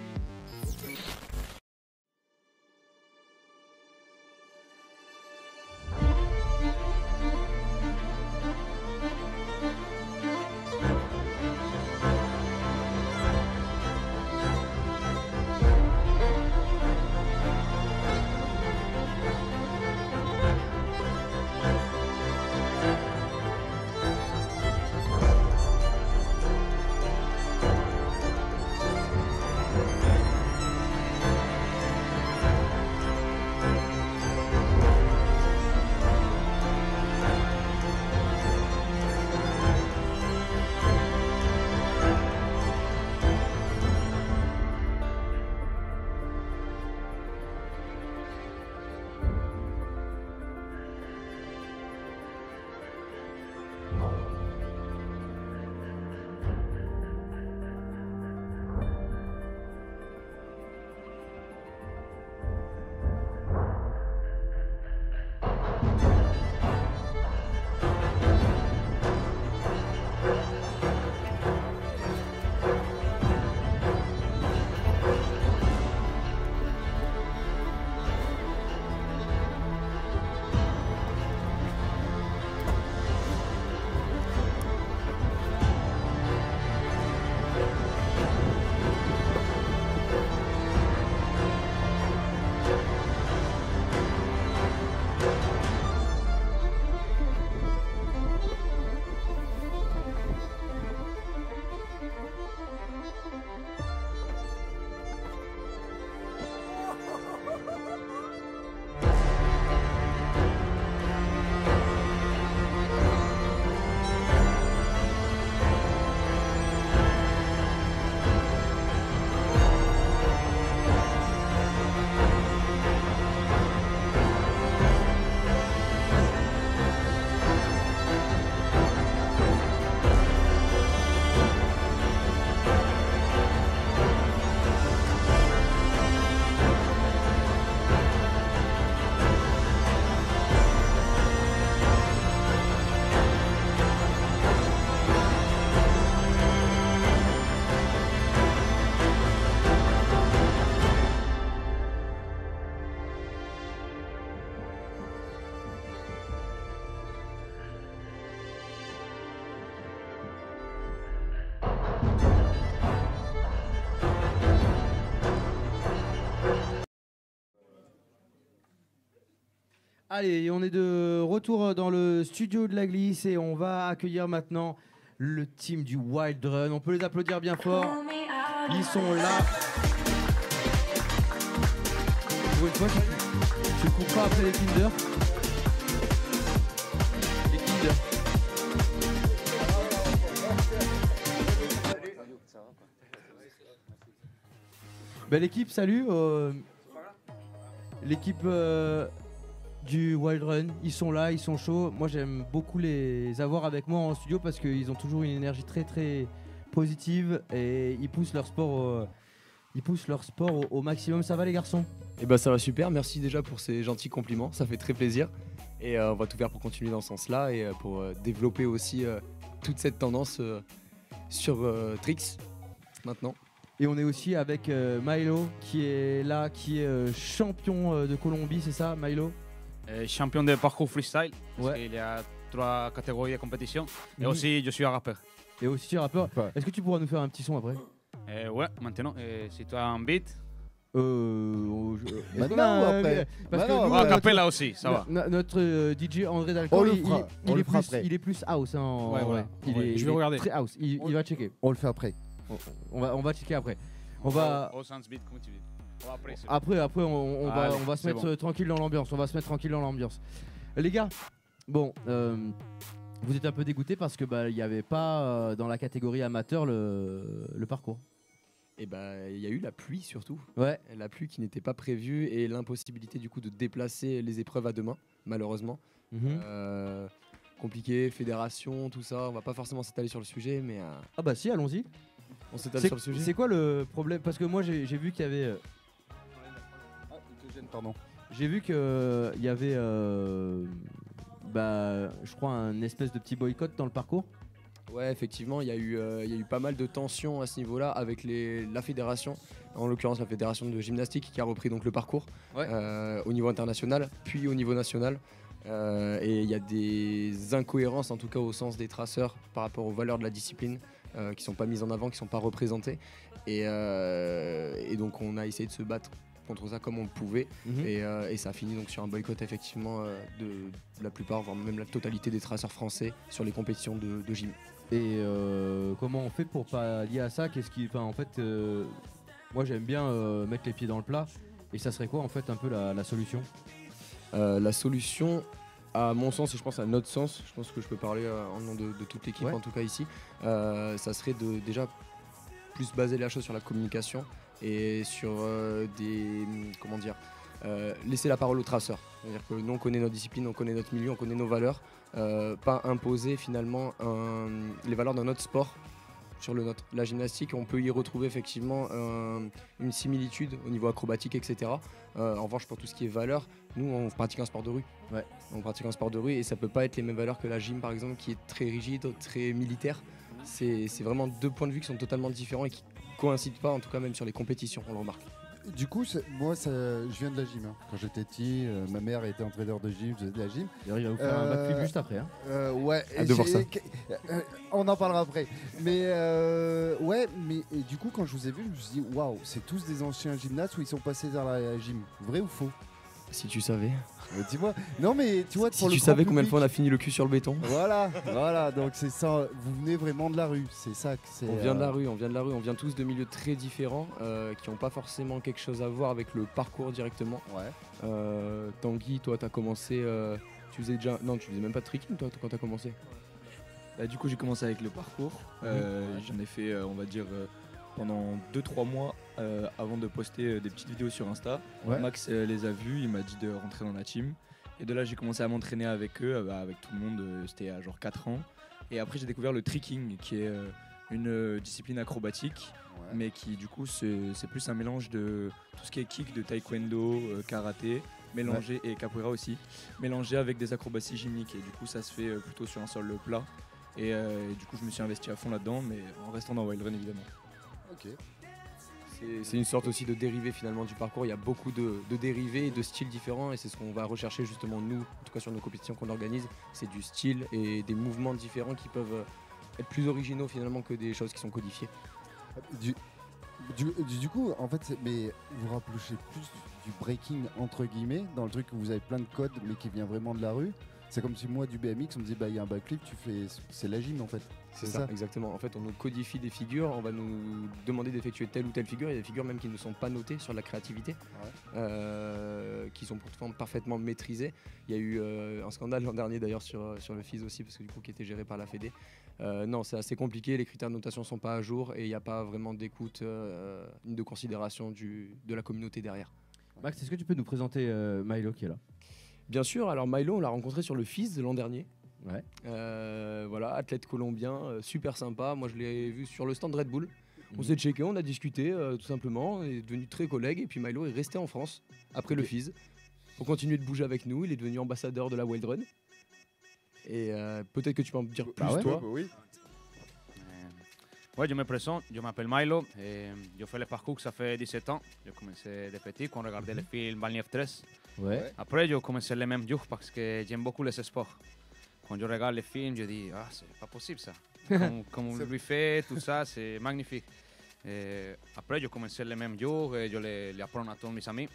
Allez, on est de retour dans le studio de la glisse et on va accueillir maintenant le team du Wild Run. On peut les applaudir bien fort. Ils sont là. Pour une fois, tu cours pas après les Kinder. Les Kinder. L'équipe, salut. L'équipe du Wild Run, ils sont là, ils sont chauds. Moi, j'aime beaucoup les avoir avec moi en studio parce qu'ils ont toujours une énergie très très positive et ils poussent leur sport au maximum. Ça va les garçons? Eh ben ça va super, merci déjà pour ces gentils compliments, ça fait très plaisir. Et on va tout faire pour continuer dans ce sens-là et pour développer aussi toute cette tendance sur Trix maintenant. Et on est aussi avec Milo qui est là, qui est champion de Colombie, c'est ça Milo? Champion de parcours freestyle, parce qu'il y a 3 catégories de compétition. Et aussi, je suis un rappeur. Et aussi un rappeur. Est-ce que tu pourras nous faire un petit son après? Ouais, maintenant, si tu as un beat. Maintenant ou après? Parce que nous, Capella aussi, ça va. Notre DJ André Dalcon, il est plus house. Hein, ouais. Je vais regarder. Très house. Il va checker. On le fait après. On va checker après. Au sens beat, comme tu dis. Après, on va se mettre tranquille dans l'ambiance. On va se mettre tranquille dans l'ambiance. Les gars, bon, vous êtes un peu dégoûtés parce que il n'y avait pas dans la catégorie amateur le parcours. Et il y a eu la pluie surtout. Ouais. La pluie qui n'était pas prévue et l'impossibilité du coup de déplacer les épreuves à demain, malheureusement. Compliqué, fédération, tout ça. On va pas forcément s'étaler sur le sujet, mais. Ah bah si, allons-y. On s'étale sur le sujet. C'est quoi le problème? Parce que moi j'ai vu qu'il y avait. Pardon. J'ai vu qu'il y avait, je crois, un espèce de petit boycott dans le parcours. Ouais, effectivement, il y a eu pas mal de tensions à ce niveau-là avec la fédération, en l'occurrence la fédération de gymnastique qui a repris donc le parcours au niveau international, puis au niveau national. Et il y a des incohérences, en tout cas au sens des traceurs, par rapport aux valeurs de la discipline qui sont pas mises en avant, qui sont pas représentées. Et donc on a essayé de se battre contre ça comme on le pouvait et ça a fini donc sur un boycott effectivement de la plupart, voire même la totalité des traceurs français sur les compétitions de gym. Et comment on fait pour pallier à ça? Moi j'aime bien mettre les pieds dans le plat et ça serait quoi en fait un peu la solution? La solution, à mon sens et je pense à notre sens, je pense que je peux parler en nom de toute l'équipe en tout cas ici, ça serait de déjà plus baser la chose sur la communication et sur laisser la parole aux traceurs. C'est-à-dire que nous on connaît notre discipline, on connaît notre milieu, on connaît nos valeurs, pas imposer finalement les valeurs d'un autre sport sur le nôtre. La gymnastique, on peut y retrouver effectivement une similitude au niveau acrobatique, etc. En revanche, pour tout ce qui est valeurs, nous on pratique un sport de rue. Ouais. On pratique un sport de rue et ça peut pas être les mêmes valeurs que la gym par exemple qui est très rigide, très militaire. C'est vraiment deux points de vue qui sont totalement différents et qui coïncident pas, en tout cas même sur les compétitions, on le remarque. Du coup, moi, je viens de la gym. Hein. Quand j'étais petit, ma mère était entraîneur de gym, je faisais de la gym. D'ailleurs, il va vous faire un backflip juste après. Ouais, on en parlera après. Mais et du coup, quand je vous ai vu, je me suis dit, waouh, c'est tous des anciens gymnastes où ils sont passés dans la gym. Vrai ou faux? Si tu savais. Dis-moi. Non, mais tu vois, si tu savais combien de fois on a fini le cul sur le béton. Voilà, donc c'est ça. Vous venez vraiment de la rue, c'est ça que c'est. On vient de la rue, on vient tous de milieux très différents qui n'ont pas forcément quelque chose à voir avec le parcours directement. Ouais. Tanguy, toi, t'as commencé. Tu faisais même pas de tricking, toi, quand t'as commencé. Du coup, j'ai commencé avec le parcours. J'en ai fait, on va dire, pendant 2-3 mois avant de poster des petites vidéos sur Insta. Ouais. Max les a vues, il m'a dit de rentrer dans la team. Et de là, j'ai commencé à m'entraîner avec eux, avec tout le monde. C'était à genre 4 ans. Et après, j'ai découvert le tricking, qui est une discipline acrobatique, mais qui, du coup, c'est plus un mélange de tout ce qui est kick, de taekwondo, karaté, mélangé, et capoeira aussi, mélangé avec des acrobaties gymniques. Et du coup, ça se fait plutôt sur un sol plat. Et du coup, je me suis investi à fond là-dedans, mais en restant dans Wild Run, évidemment. Ok. C'est une sorte aussi de dérivé finalement du parcours. Il y a beaucoup de dérivés et de styles différents et c'est ce qu'on va rechercher justement nous, en tout cas sur nos compétitions qu'on organise. C'est du style et des mouvements différents qui peuvent être plus originaux finalement que des choses qui sont codifiées. Du coup, en fait, mais vous rapprochez plus du breaking entre guillemets, dans le truc où vous avez plein de codes, mais qui vient vraiment de la rue. C'est comme si moi, du BMX, on me disait, bah, il y a un backflip, c'est la gym en fait. C'est ça, exactement. En fait, on nous codifie des figures, on va nous demander d'effectuer telle ou telle figure. Il y a des figures même qui ne sont pas notées sur la créativité, qui sont pourtant parfaitement maîtrisées. Il y a eu un scandale l'an dernier d'ailleurs sur le FIS aussi, parce que du coup, qui était géré par la Fédé. Non, c'est assez compliqué, les critères de notation ne sont pas à jour et il n'y a pas vraiment d'écoute ni de considération de la communauté derrière. Max, est-ce que tu peux nous présenter Milo qui est là? Bien sûr, alors Milo, on l'a rencontré sur le FIS l'an dernier. Ouais. Voilà, athlète colombien, super sympa. Moi, je l'ai vu sur le stand Red Bull. On s'est checké, on a discuté tout simplement. On est devenu très collègues. Et puis Milo est resté en France après le FIS pour continuer de bouger avec nous. Il est devenu ambassadeur de la Wild Run. Et peut-être que tu peux en dire plus, toi. Oui. Ouais, je me présente, je m'appelle Milo. Et je fais le parcours, ça fait 17 ans. J'ai commencé de petit quand on regardait les films Valnier 13. Ouais. Après, j'ai commencé les mêmes jours parce que j'aime beaucoup les sports. Quand je regarde les films, je dis, ah, c'est pas possible ça. Comme on lui fait, tout ça, c'est magnifique. Et après, j'ai commencé les mêmes jours et je les apprends à tous mes amis.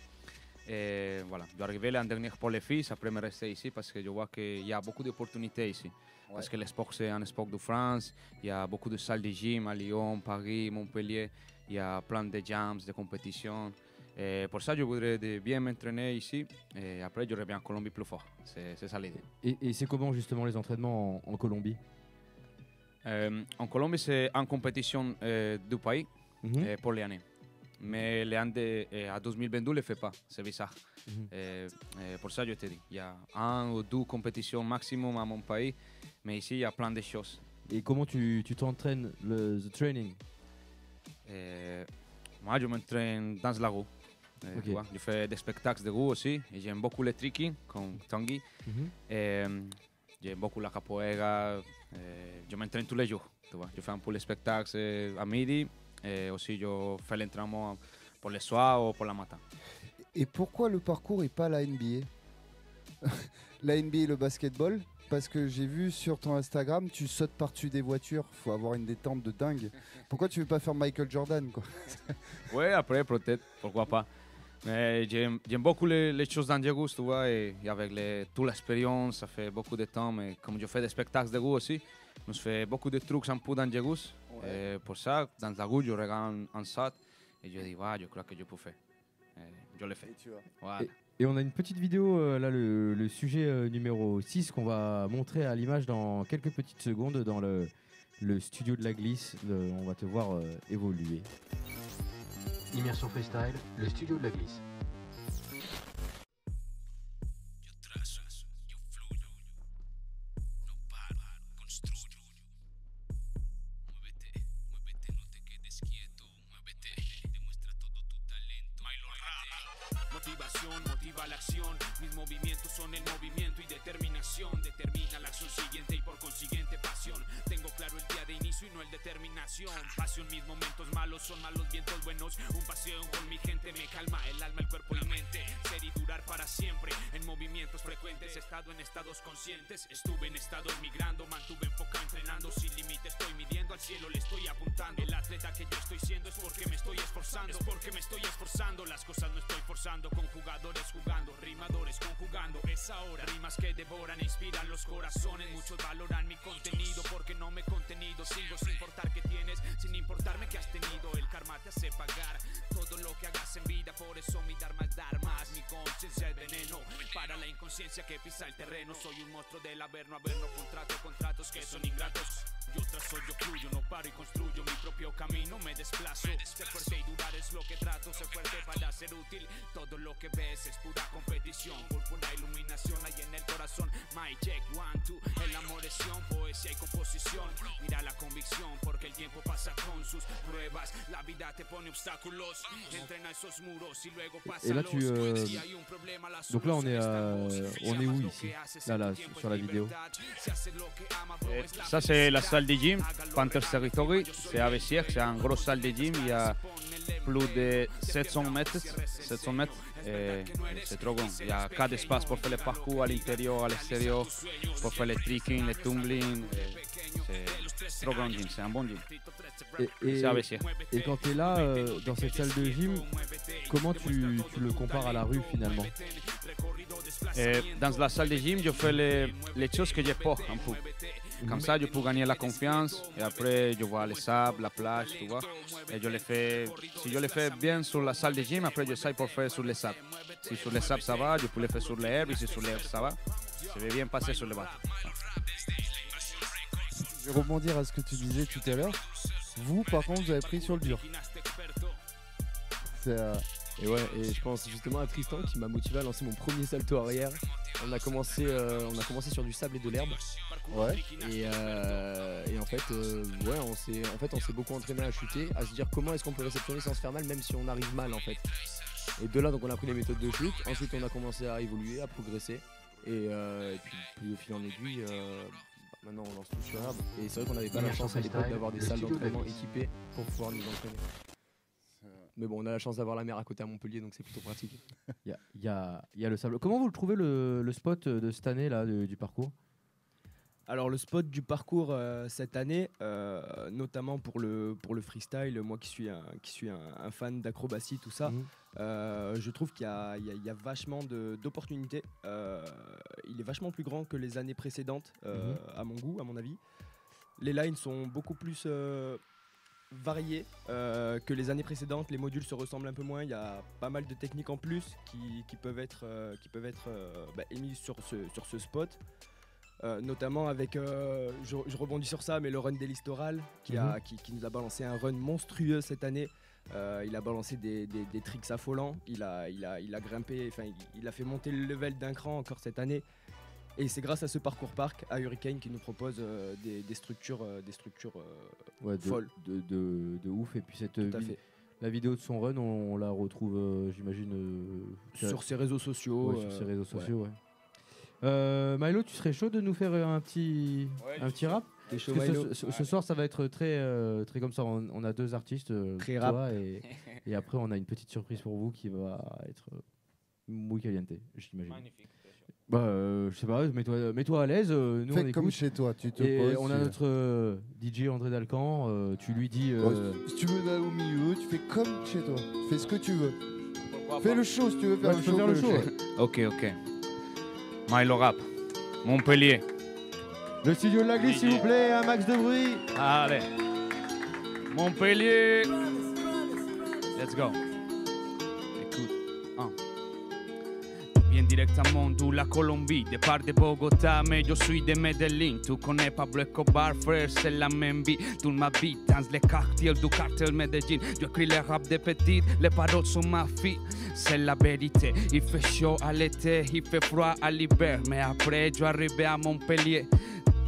Et voilà, je suis arrivé l'an dernier pour les filles, après me rester ici parce que je vois qu'il y a beaucoup d'opportunités ici. Ouais. Parce que le sport, c'est un sport de France, il y a beaucoup de salles de gym à Lyon, Paris, Montpellier, il y a plein de jams, de compétitions. Et pour ça, je voudrais bien m'entraîner ici et après, je reviens en Colombie plus fort. C'est ça l'idée. Et c'est comment justement les entraînements en Colombie? En Colombie, c'est en compétition du pays pour l'année. Mais l'année à 2022, ne le fait pas, c'est bizarre. Pour ça, je te dis, il y a 1 ou 2 compétitions maximum à mon pays, mais ici, il y a plein de choses. Et comment tu t'entraînes, le training? Moi, je m'entraîne dans la rue. Okay. Je fais des spectacles de rue aussi, et j'aime beaucoup le tricking, comme Tanguy. J'aime beaucoup la capoeira, je m'entraîne tous les jours. Tu vois. Je fais un peu les spectacles à midi, et aussi je fais l'entraînement pour le soir ou pour la matin. Et pourquoi le parcours et pas la NBA? La NBA et le basketball? Parce que j'ai vu sur ton Instagram, tu sautes par-dessus des voitures, faut avoir une détente de dingue. Pourquoi tu veux pas faire Michael Jordan, quoi? Ouais, après peut-être, pourquoi pas. Mais j'aime beaucoup les choses dangereuses, tu vois, et avec toute l'expérience, ça fait beaucoup de temps, mais comme je fais des spectacles de rue aussi, je fais beaucoup de trucs un peu dangereux. Ouais. Et pour ça, dans la rue, je regarde un saut et je dis, ouais, je crois que je peux faire. Et je le fais. Voilà. Et on a une petite vidéo, là, le sujet numéro 6 qu'on va montrer à l'image dans quelques petites secondes dans le studio de la glisse. On va te voir évoluer. Immersion freestyle, le studio de la glisse. Motiva la acción, mis movimientos son el movimiento y determinación, determina la acción siguiente y por consiguiente pasión, tengo claro el día de inicio y no el determinación, pasión, mis momentos malos son malos vientos buenos, un paseo con mi gente me calma el alma, el cuerpo y la mente, ser y durar para siempre, en movimientos frecuentes, he estado en estados conscientes, estuve en estados migrando, mantuve enfocado entrenando, sin límite estoy midiendo al cielo, le estoy apuntando, el atleta que yo estoy siendo es porque me estoy esforzando, las cosas no estoy forzando, con jugadores jugando, rimadores conjugando, es ahora, rimas que devoran e inspiran los corazones, muchos valoran mi contenido porque no me he contenido, sigo sin importar qué tienes, sin importarme qué has tenido, el karma te hace pagar todo lo que hagas en vida, por eso mi dharma es dar más, mi conciencia es veneno, para la inconsciencia que pisa el terreno, soy un monstruo del haber, no contratos que son ingratos, yo trazo, yo fluyo, no paro y construyo mi propio camino, me desplazo, ser fuerte y durar es lo que trato, ser fuerte para ser útil, todo lo que ves es pura competición, pura iluminación hay en el corazón, my check, 1, 2, el amor es sion, poesía y composición, mira la convicción, porque el tiempo pasa con sus pruebas, la vida te pone obstáculos, entrena esos muros y luego pasa. Et là tu donc là on est où ici? Là sur la vidéo. Ça c'est la salle de gym, Panthers Territory, c'est à Bessières, c'est une grosse salle de gym, il y a plus de 700 mètres. Et c'est trop grand. Il y a 4 espaces pour faire le parcours à l'intérieur, à l'extérieur, pour faire le tricking, le tumbling. Trop grand gym, c'est un bon gym. Et quand tu es là, dans cette salle de gym, comment tu le compares à la rue finalement? Dans la salle de gym, je fais les choses que je peux un peu. Comme ça, je peux gagner la confiance et après, je vois les sables, la plage, tu vois. Et je le fais, si je le fais bien sur la salle de gym, après, je sais pour faire sur les sables. Si sur les sables ça va, je peux le faire sur les herbes et si sur les herbes ça va, je vais bien passer sur le bateau. Je vais rebondir à ce que tu disais tout à l'heure. Vous, par contre, vous avez pris sur le dur. Et ouais, et je pense justement à Tristan qui m'a motivé à lancer mon premier salto arrière. On a commencé sur du sable et de l'herbe. Ouais. Et en fait, on s'est beaucoup entraîné à chuter, à se dire comment est-ce qu'on peut réceptionner sans se faire mal, même si on arrive mal en fait. Et de là, donc on a pris les méthodes de chute. Ensuite, on a commencé à évoluer, à progresser. Et puis au fil en aiguille, maintenant on lance tout sur l'herbe. Et c'est vrai qu'on n'avait pas la chance à l'époque d'avoir des salles d'entraînement équipées pour pouvoir nous entraîner. Mais bon, on a la chance d'avoir la mer à côté à Montpellier, donc c'est plutôt pratique. Il y a le sable. Comment vous le trouvez le spot de cette année là du parcours? Alors le spot du parcours cette année, notamment pour le freestyle, moi qui suis un fan d'acrobatie, tout ça, je trouve qu'il y a vachement d'opportunités. Il est vachement plus grand que les années précédentes, à mon goût, à mon avis. Les lines sont beaucoup plus variés que les années précédentes. Les modules se ressemblent un peu moins. Il y a pas mal de techniques en plus qui peuvent être émises sur ce spot. Notamment avec, je rebondis sur ça, mais le run des Listoral qui nous a balancé un run monstrueux cette année. Il a balancé des tricks affolants. Il a grimpé, enfin il a fait monter le level d'un cran encore cette année. Et c'est grâce à ce parcours parc, à Hurricane, qui nous propose des structures folles. De ouf. Et puis la vidéo de son run, on la retrouve, j'imagine, sur ses réseaux sociaux. Sur ses réseaux sociaux, Milo, tu serais chaud de nous faire un petit rap? Ce soir, ça va être très comme ça. On a deux artistes, très toi rap. et après, on a une petite surprise pour vous qui va être muy caliente, j'imagine. Magnifique. Je sais pas, mets-toi à l'aise. Nous, fais on comme écoute. chez toi, tu te Et poses. on a notre DJ André Dalcan. Tu lui dis. Si tu veux aller au milieu, tu fais comme chez toi. Fais ce que tu veux. Fais le show si tu veux faire tu peux faire le show. Ok. Milo Rap, Montpellier. Le studio de la glisse, s'il vous plaît, un max de bruit. Allez. Montpellier. Let's go. Écoute. Viens directement de la Colombie, de part de Bogotá, mais je suis de Medellín. Tu connais Pablo Escobar, frère, c'est la même vie. Tout ma vie dans les quartiers du cartel Medellín. J'écris les rap de petite, les paroles sont ma fille. C'est la vérité, il fait chaud à l'été, il fait froid à l'hiver. Mais après, je arrivé à Montpellier,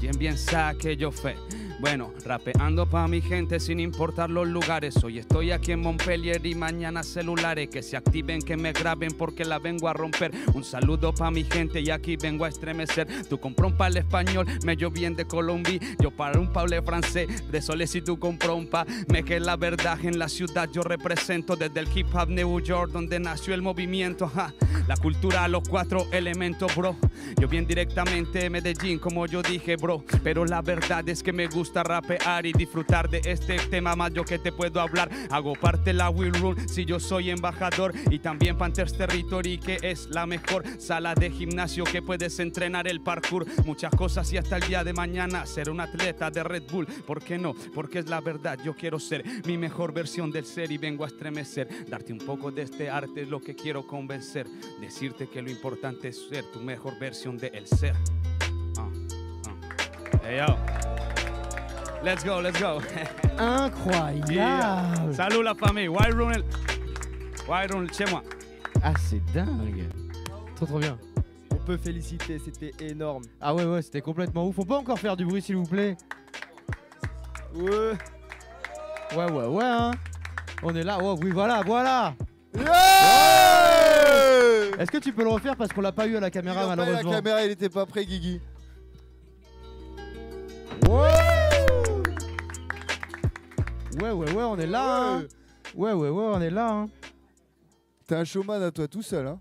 j'aime bien ça que yo fais. Bueno, rapeando pa' mi gente sin importar los lugares. Hoy estoy aquí en Montpellier y mañana celulares que se activen, que me graben porque la vengo a romper. Un saludo pa' mi gente y aquí vengo a estremecer. Tu compró un pal español, me yo bien de Colombia. Yo para un pable francés, de sole si tú compró un pa. Me que la verdad en la ciudad yo represento. Desde el hip hop New York donde nació el movimiento. La cultura, los cuatro elementos, bro. Yo bien directamente Medellín como yo dije, bro. Pero la verdad es que me gusta rapear y disfrutar de este tema más yo que te puedo hablar. Hago parte de la Will Rule, si yo soy embajador. Y también Panthers Territory, que es la mejor sala de gimnasio que puedes entrenar el parkour. Muchas cosas y hasta el día de mañana ser un atleta de Red Bull. ¿Por qué no? Porque es la verdad, yo quiero ser mi mejor versión del ser y vengo a estremecer. Darte un poco de este arte es lo que quiero convencer. Decirte que lo importante es ser tu mejor versión de el ser. Hey yo. Let's go. Incroyable. Yeah. Salut la famille. White Rune chez moi. Ah, c'est dingue. Trop bien. On peut féliciter, c'était énorme. Ah ouais, c'était complètement ouf. On peut encore faire du bruit, s'il vous plaît? Ouais, hein. On est là. Oh, oui, voilà. Yeah. Est-ce que tu peux le refaire parce qu'on l'a pas eu à la caméra, malheureusement? La caméra, il était pas prêt, Guigui. Ouais, on est là. Hein. Ouais, on est là. Hein. T'es un showman à toi tout seul, hein.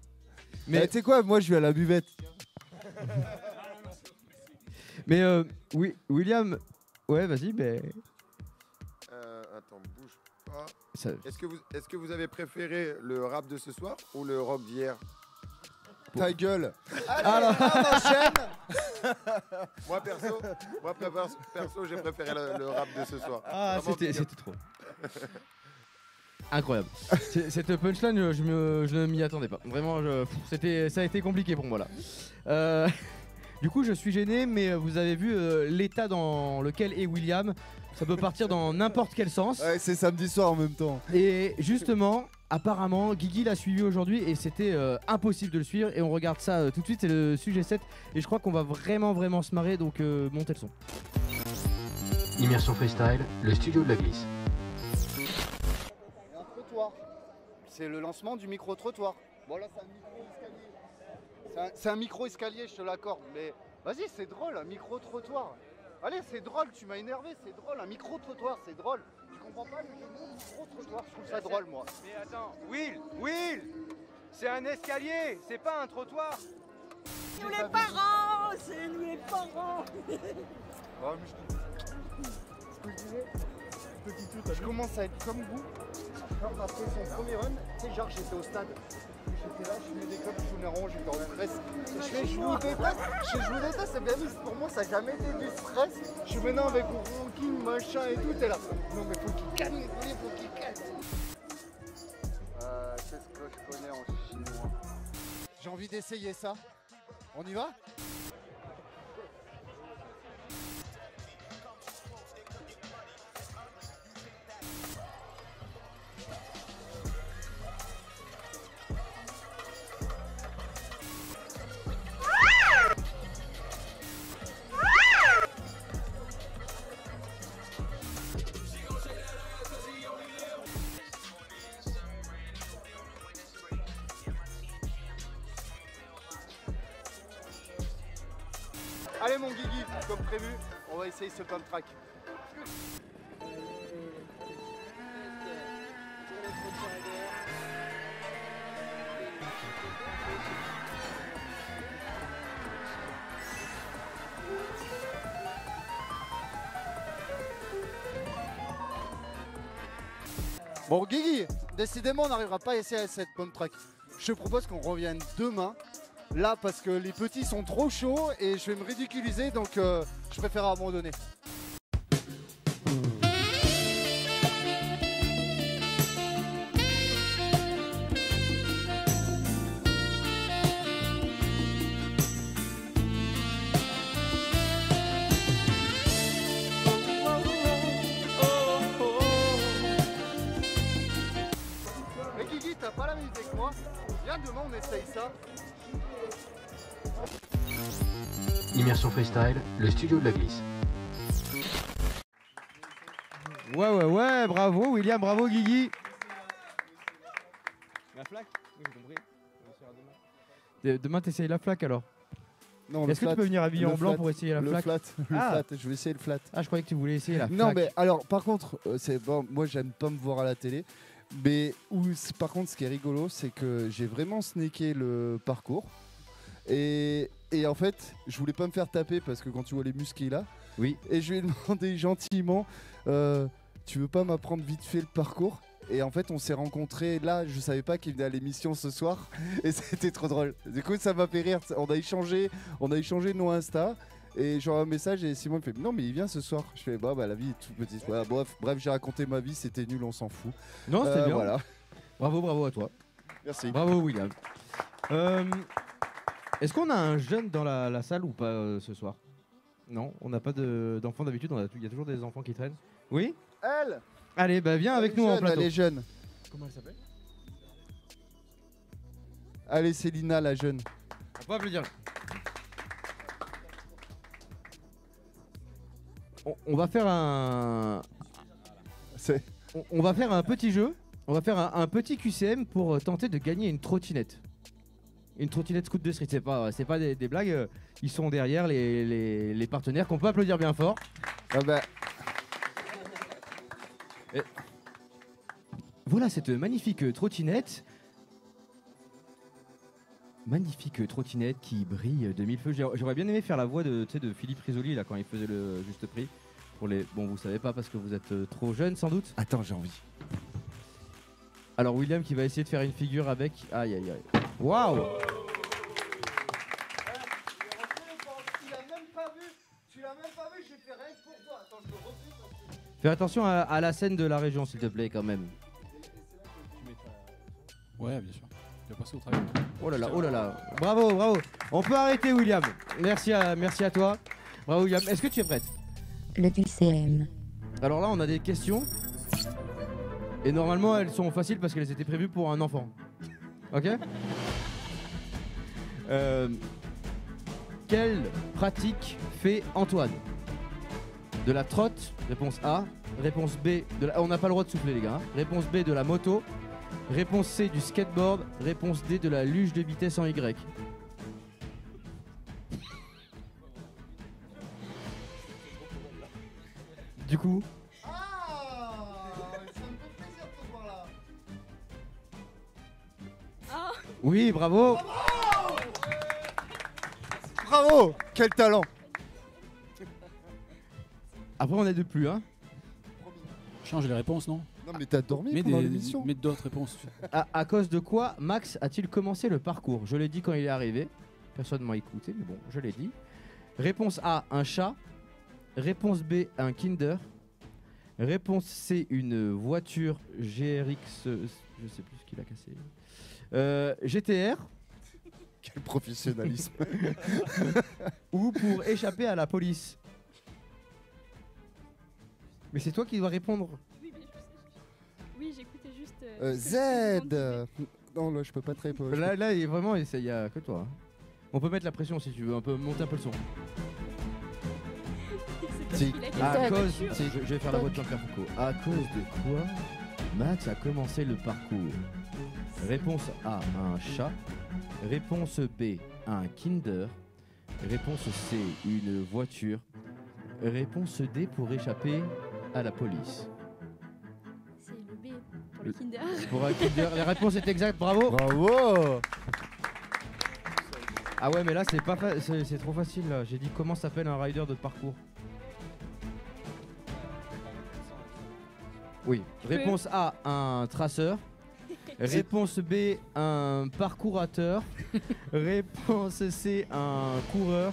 Mais tu sais quoi, moi je vais à la buvette. Mais oui, William, Ouais, vas-y, mais. Attends, bouge pas. Ça- Est-ce que vous avez préféré le rap de ce soir ou le rock d'hier? Ta gueule. Allez, on enchaîne. Moi perso, j'ai préféré le rap de ce soir. Ah, Vraiment, c'était trop. Incroyable. Cette punchline, je ne m'y attendais pas. Vraiment, ça a été compliqué pour moi là. Du coup, je suis gêné, mais vous avez vu l'état dans lequel est William. Ça peut partir dans n'importe quel sens. Ouais, c'est samedi soir en même temps. Et justement, apparemment, Guigui l'a suivi aujourd'hui et c'était impossible de le suivre. Et on regarde ça tout de suite, c'est le sujet 7. Et je crois qu'on va vraiment se marrer, donc montez le son. Immersion Freestyle, le studio de la glisse. Un trottoir. C'est le lancement du micro-trottoir. Bon là c'est un micro-escalier. C'est un micro-escalier, je te l'accorde. Mais vas-y, c'est drôle, un micro-trottoir. Allez, c'est drôle, tu m'as énervé, c'est drôle, un micro-trottoir, c'est drôle. Tu comprends pas le jeu de mots micro-trottoir, je trouve ça drôle moi. Mais attends, Will, c'est un escalier, c'est pas un trottoir. Nous les parents, c'est nous les parents. Ce que je disais, je commence à être comme vous. Genre après son premier run, tu sais, genre j'étais au stade. J'étais là, je fumais des clopes, je tournais rond, j'étais en stress. Je vous déteste, c'est bien vu, pour moi ça n'a jamais été du stress. Je suis maintenant avec mon ranking, machin et tout, t'es là. Non mais faut qu'il calme, faut qu'il calme. Qu'est-ce que je connais en chinois? J'ai envie d'essayer ça. On y va? Allez mon Guigui, comme prévu, on va essayer ce pump track. Bon Guigui, décidément on n'arrivera pas à essayer cette pump track. Je te propose qu'on revienne demain. Là parce que les petits sont trop chauds et je vais me ridiculiser donc je préfère abandonner. Mais Guigui, t'as pas la même idée que moi? Viens demain on essaye ça. Immersion Freestyle, le studio de la glisse. Ouais, bravo William, bravo Guigui. La flaque? Oui, j'ai compris. Demain t'essayes la flaque alors. Non, est-ce que tu peux venir habillé en blanc pour essayer la flaque? Le flat, je vais essayer le flat. Ah, je croyais que tu voulais essayer la flaque. Non, mais alors, par contre, c'est bon, moi j'aime pas me voir à la télé. Mais par contre, ce qui est rigolo, c'est que j'ai vraiment snaké le parcours. Et en fait, je voulais pas me faire taper parce que quand tu vois les muscles là. Oui. Et je lui ai demandé gentiment tu veux pas m'apprendre vite fait le parcours? Et en fait, on s'est rencontrés là. Je savais pas qu'il venait à l'émission ce soir. Et c'était trop drôle. Du coup, ça m'a fait rire. On a échangé nos Insta. Et j'envoie un message et Simon me fait non, mais il vient ce soir. Je fais bah la vie est toute petite. Voilà, bref, j'ai raconté ma vie. C'était nul, on s'en fout. Non, c'était bien. Voilà. Bravo à toi. Merci. Bravo William. Est-ce qu'on a un jeune dans la salle ou pas ce soir? Non, on n'a pas d'enfants d'habitude, il y a toujours des enfants qui traînent. Oui? Elle! Allez, bah viens avec nous en plateau. Elle est jeune. Comment elle s'appelle? Allez, Célina, la jeune. On peut applaudir. On va faire on va faire un petit jeu. On va faire un petit QCM pour tenter de gagner une trottinette. Une trottinette Scoot de Street, c'est pas des blagues, ils sont derrière les partenaires qu'on peut applaudir bien fort. Ah bah. Et voilà cette magnifique trottinette. Magnifique trottinette qui brille de mille feux. J'aurais bien aimé faire la voix de Philippe Risoli là quand il faisait le juste prix. Pour les... Bon, vous savez pas parce que vous êtes trop jeune sans doute. Attends, j'ai envie. Alors William qui va essayer de faire une figure avec... Aïe aïe aïe. Waouh. Fais attention à la scène de la région s'il te plaît quand même. Ouais, bien sûr. Il va passer au travail. Oh là là, oh là là. Bravo, bravo. On peut arrêter William. Merci à toi. Bravo William. Est-ce que tu es prête? Le QCM. Alors là, on a des questions. Et normalement, elles sont faciles parce qu'elles étaient prévues pour un enfant. Ok? Quelle pratique fait Antoine? De la trotte, réponse A. Réponse B, on n'a pas le droit de souffler les gars. Réponse B, de la moto. Réponse C, du skateboard. Réponse D, de la luge de vitesse en Y. Du coup... Oui, bravo. Bravo. Quel talent. Après on est de plus hein. Change les réponses non? Non mais t'as dormi pendant l'émission. Mets d'autres réponses. À cause de quoi Max a-t-il commencé le parcours? Je l'ai dit quand il est arrivé. Personne ne m'a écouté mais bon je l'ai dit. Réponse A, un chat. Réponse B, un Kinder. Réponse C, une voiture GRX, je sais plus ce qu'il a cassé. GTR. Quel professionnalisme. Ou pour échapper à la police. Mais c'est toi qui dois répondre. Oui, j'écoutais juste. Z. Non, là, je peux pas te répondre. Là, vraiment, il y a que toi. On peut mettre la pression si tu veux, on peut monter un peu le son. À cause, je vais faire la voix de Jean-Pierre Foucault. À cause de quoi Max a commencé le parcours? Réponse A, un chat. Réponse B, un Kinder. Réponse C, une voiture. Réponse D, pour échapper à la police. C'est le B pour le Kinder. Pour un Kinder. La réponse est exacte, bravo. Bravo. Ah ouais, mais là c'est pas c'est trop facile là. J'ai dit comment s'appelle un rider de parcours. Oui. Réponse A, un traceur. Réponse B, un parcourateur. Réponse C, un coureur.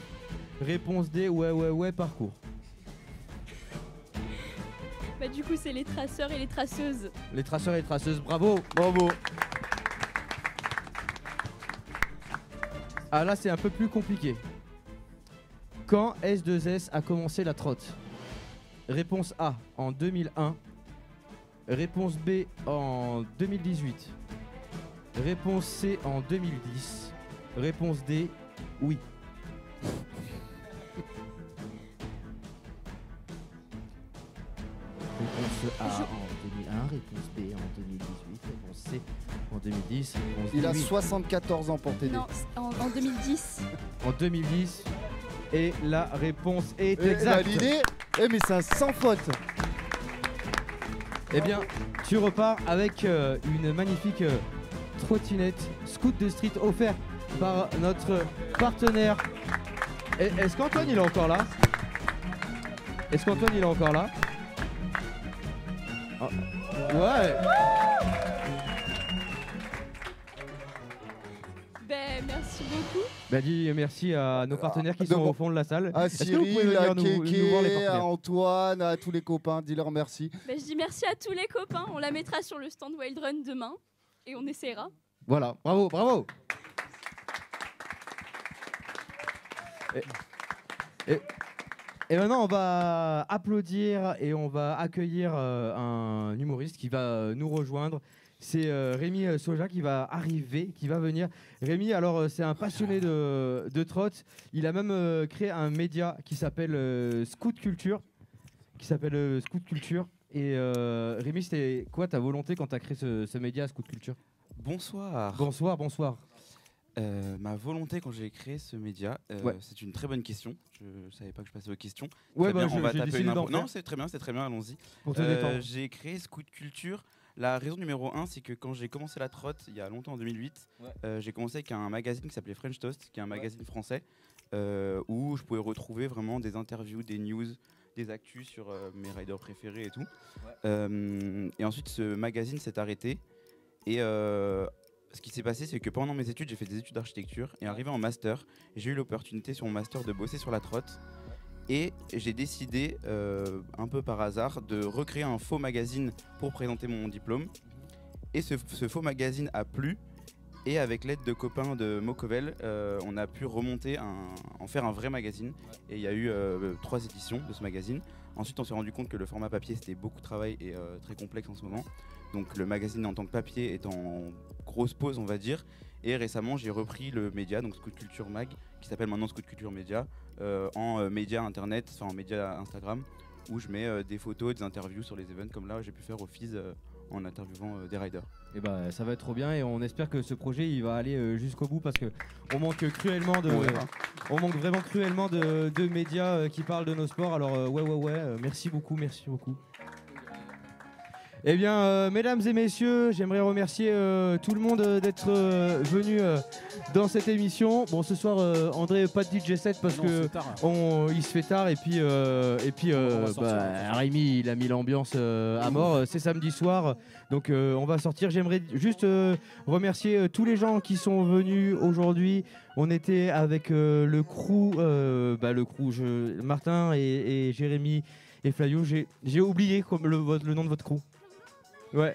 Réponse D, ouais, parcours. Bah du coup c'est les traceurs et les traceuses. Les traceurs et les traceuses, bravo, bravo. Ah là c'est un peu plus compliqué. Quand S2S a commencé la trotte? Réponse A, en 2001. Réponse B, en 2018. Réponse C, en 2010. Réponse D, oui. Réponse A en 2001, réponse B en 2018, réponse C en 2010, réponse D. Il a 74 ans pour t'aider. Non, en 2010. En 2010. Et la réponse est Et exacte. validé. Mais c'est un sans faute. Eh bien, tu repars avec une magnifique trottinette Scoot de Street offerte par notre partenaire. Est-ce qu'Antoine il est encore là? Est-ce qu'Antoine il est encore là? Oh. Ouais. Ben merci beaucoup. Bah dis merci à nos partenaires qui sont au fond de la salle. À Est-ce que vous pouvez Cyril, à venir nous voir les Kéké, à partenaires? Antoine, à tous les copains, dis-leur merci. Ben, je dis merci à tous les copains. On la mettra sur le stand Wild Run demain et on essaiera. Voilà, bravo, bravo. Et maintenant, on va applaudir et on va accueillir un humoriste qui va nous rejoindre. C'est Rémi Soja qui va arriver, qui va venir. Rémi, alors c'est un passionné de trotte. Il a même créé un média qui s'appelle Scoot Culture. Et Rémi, c'était quoi ta volonté quand tu as créé ce média Scoot Culture? Bonsoir. Bonsoir, bonsoir. Ma volonté quand j'ai créé ce média, Ouais. c'est une très bonne question. Je savais pas que je passais aux questions. Ouais, Très bah, bien, on va j'ai taper décidé une d'en info. faire. Non, c'est très bien, allons-y. Pour te détendre. J'ai créé Scoot Culture. La raison numéro 1, c'est que quand j'ai commencé la trotte, il y a longtemps, en 2008, j'ai commencé avec un magazine qui s'appelait French Toast, qui est un magazine français, où je pouvais retrouver vraiment des interviews, des news, des actus sur mes riders préférés et tout. Et ensuite, ce magazine s'est arrêté. Et ce qui s'est passé, c'est que pendant mes études, j'ai fait des études d'architecture. Et arrivé en master, j'ai eu l'opportunité sur mon master de bosser sur la trotte. Et j'ai décidé, un peu par hasard, de recréer un faux magazine pour présenter mon diplôme. Et ce faux magazine a plu. Et avec l'aide de copains de Mocovel, on a pu en faire un vrai magazine. Et il y a eu 3 éditions de ce magazine. Ensuite, on s'est rendu compte que le format papier, c'était beaucoup de travail et très complexe en ce moment. Donc le magazine en tant que papier est en grosse pause, on va dire. Et récemment, j'ai repris le média, donc Scout Culture Mag, qui s'appelle maintenant Scout Culture Média, en média internet, enfin en média Instagram, où je mets des photos, des interviews sur les events, comme là j'ai pu faire au FIS en interviewant des riders. Et bah ça va être trop bien et on espère que ce projet il va aller jusqu'au bout parce que on manque cruellement de médias qui parlent de nos sports. Alors merci beaucoup. Eh bien, mesdames et messieurs, j'aimerais remercier tout le monde d'être venu dans cette émission. Bon, ce soir, André, pas de DJ set parce que il se fait tard et puis Rémi, il a mis l'ambiance à mort. C'est samedi soir, donc on va sortir. J'aimerais juste remercier tous les gens qui sont venus aujourd'hui. On était avec le crew, Martin et Jérémy et Flavio. J'ai oublié le nom de votre crew. Ouais.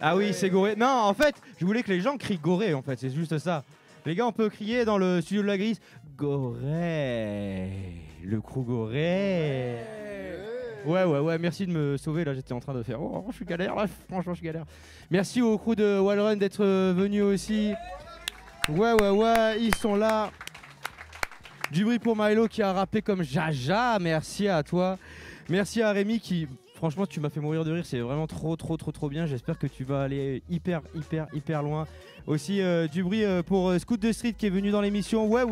Ah oui, c'est Goré. Non, en fait, je voulais que les gens crient Goré, en fait, c'est juste ça. Les gars, on peut crier dans le studio de la Grise Goré. Le crew Goré. Ouais, merci de me sauver, là, j'étais en train de faire oh, je suis galère, là, franchement, je suis galère. Merci au crew de Wallrun d'être venus aussi. Ouais, ils sont là. Du bruit pour Milo qui a rappé comme Jaja, merci à toi. Merci à Rémi qui... Franchement, tu m'as fait mourir de rire, c'est vraiment trop bien. J'espère que tu vas aller hyper loin. Aussi, du bruit pour Scout de Street qui est venu dans l'émission. Ouais.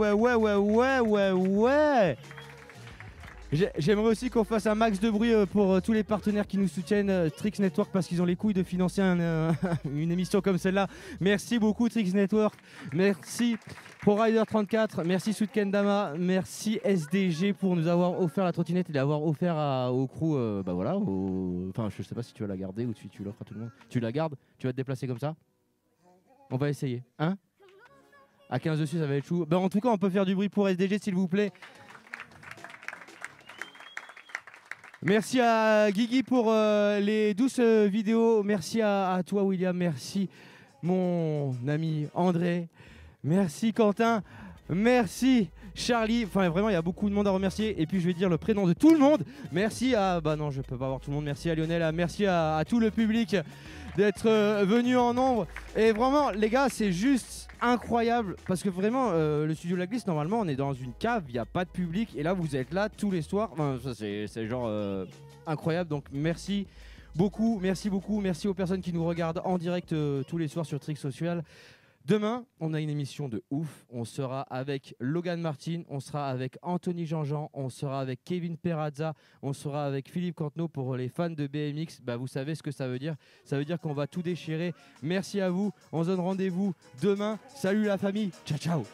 J'aimerais aussi qu'on fasse un max de bruit pour tous les partenaires qui nous soutiennent, Trix Network, parce qu'ils ont les couilles de financer une émission comme celle-là. Merci beaucoup, Trix Network. Merci pour Rider 34. Merci Sud Kendama. Merci SDG pour nous avoir offert la trottinette et d'avoir offert au crew. Enfin, je sais pas si tu vas la garder ou si tu l'offres à tout le monde. Tu la gardes? Tu vas te déplacer comme ça? On va essayer. Hein? À 15 dessus, ça va être chou. En tout cas, on peut faire du bruit pour SDG, s'il vous plaît. Merci à Guigui pour les douces vidéos. Merci à toi, William. Merci, mon ami André. Merci, Quentin. Merci, Charlie. Enfin, vraiment, il y a beaucoup de monde à remercier. Et puis, je vais dire le prénom de tout le monde. Merci à... non, je peux pas avoir tout le monde. Merci à Lionel. Merci à tout le public d'être venu en nombre. Et vraiment, les gars, c'est juste incroyable. Parce que vraiment, le studio de la Glisse, normalement, on est dans une cave. Il n'y a pas de public. Et là, vous êtes là tous les soirs. Enfin, ça, c'est genre incroyable. Donc, merci beaucoup. Merci beaucoup. Merci aux personnes qui nous regardent en direct tous les soirs sur Trix Social. Demain, on a une émission de ouf. On sera avec Logan Martin, on sera avec Anthony Jean-Jean, on sera avec Kevin Perazza, on sera avec Philippe Cantenot pour les fans de BMX. Vous savez ce que ça veut dire. Ça veut dire qu'on va tout déchirer. Merci à vous. On se donne rendez-vous demain. Salut la famille. Ciao, ciao.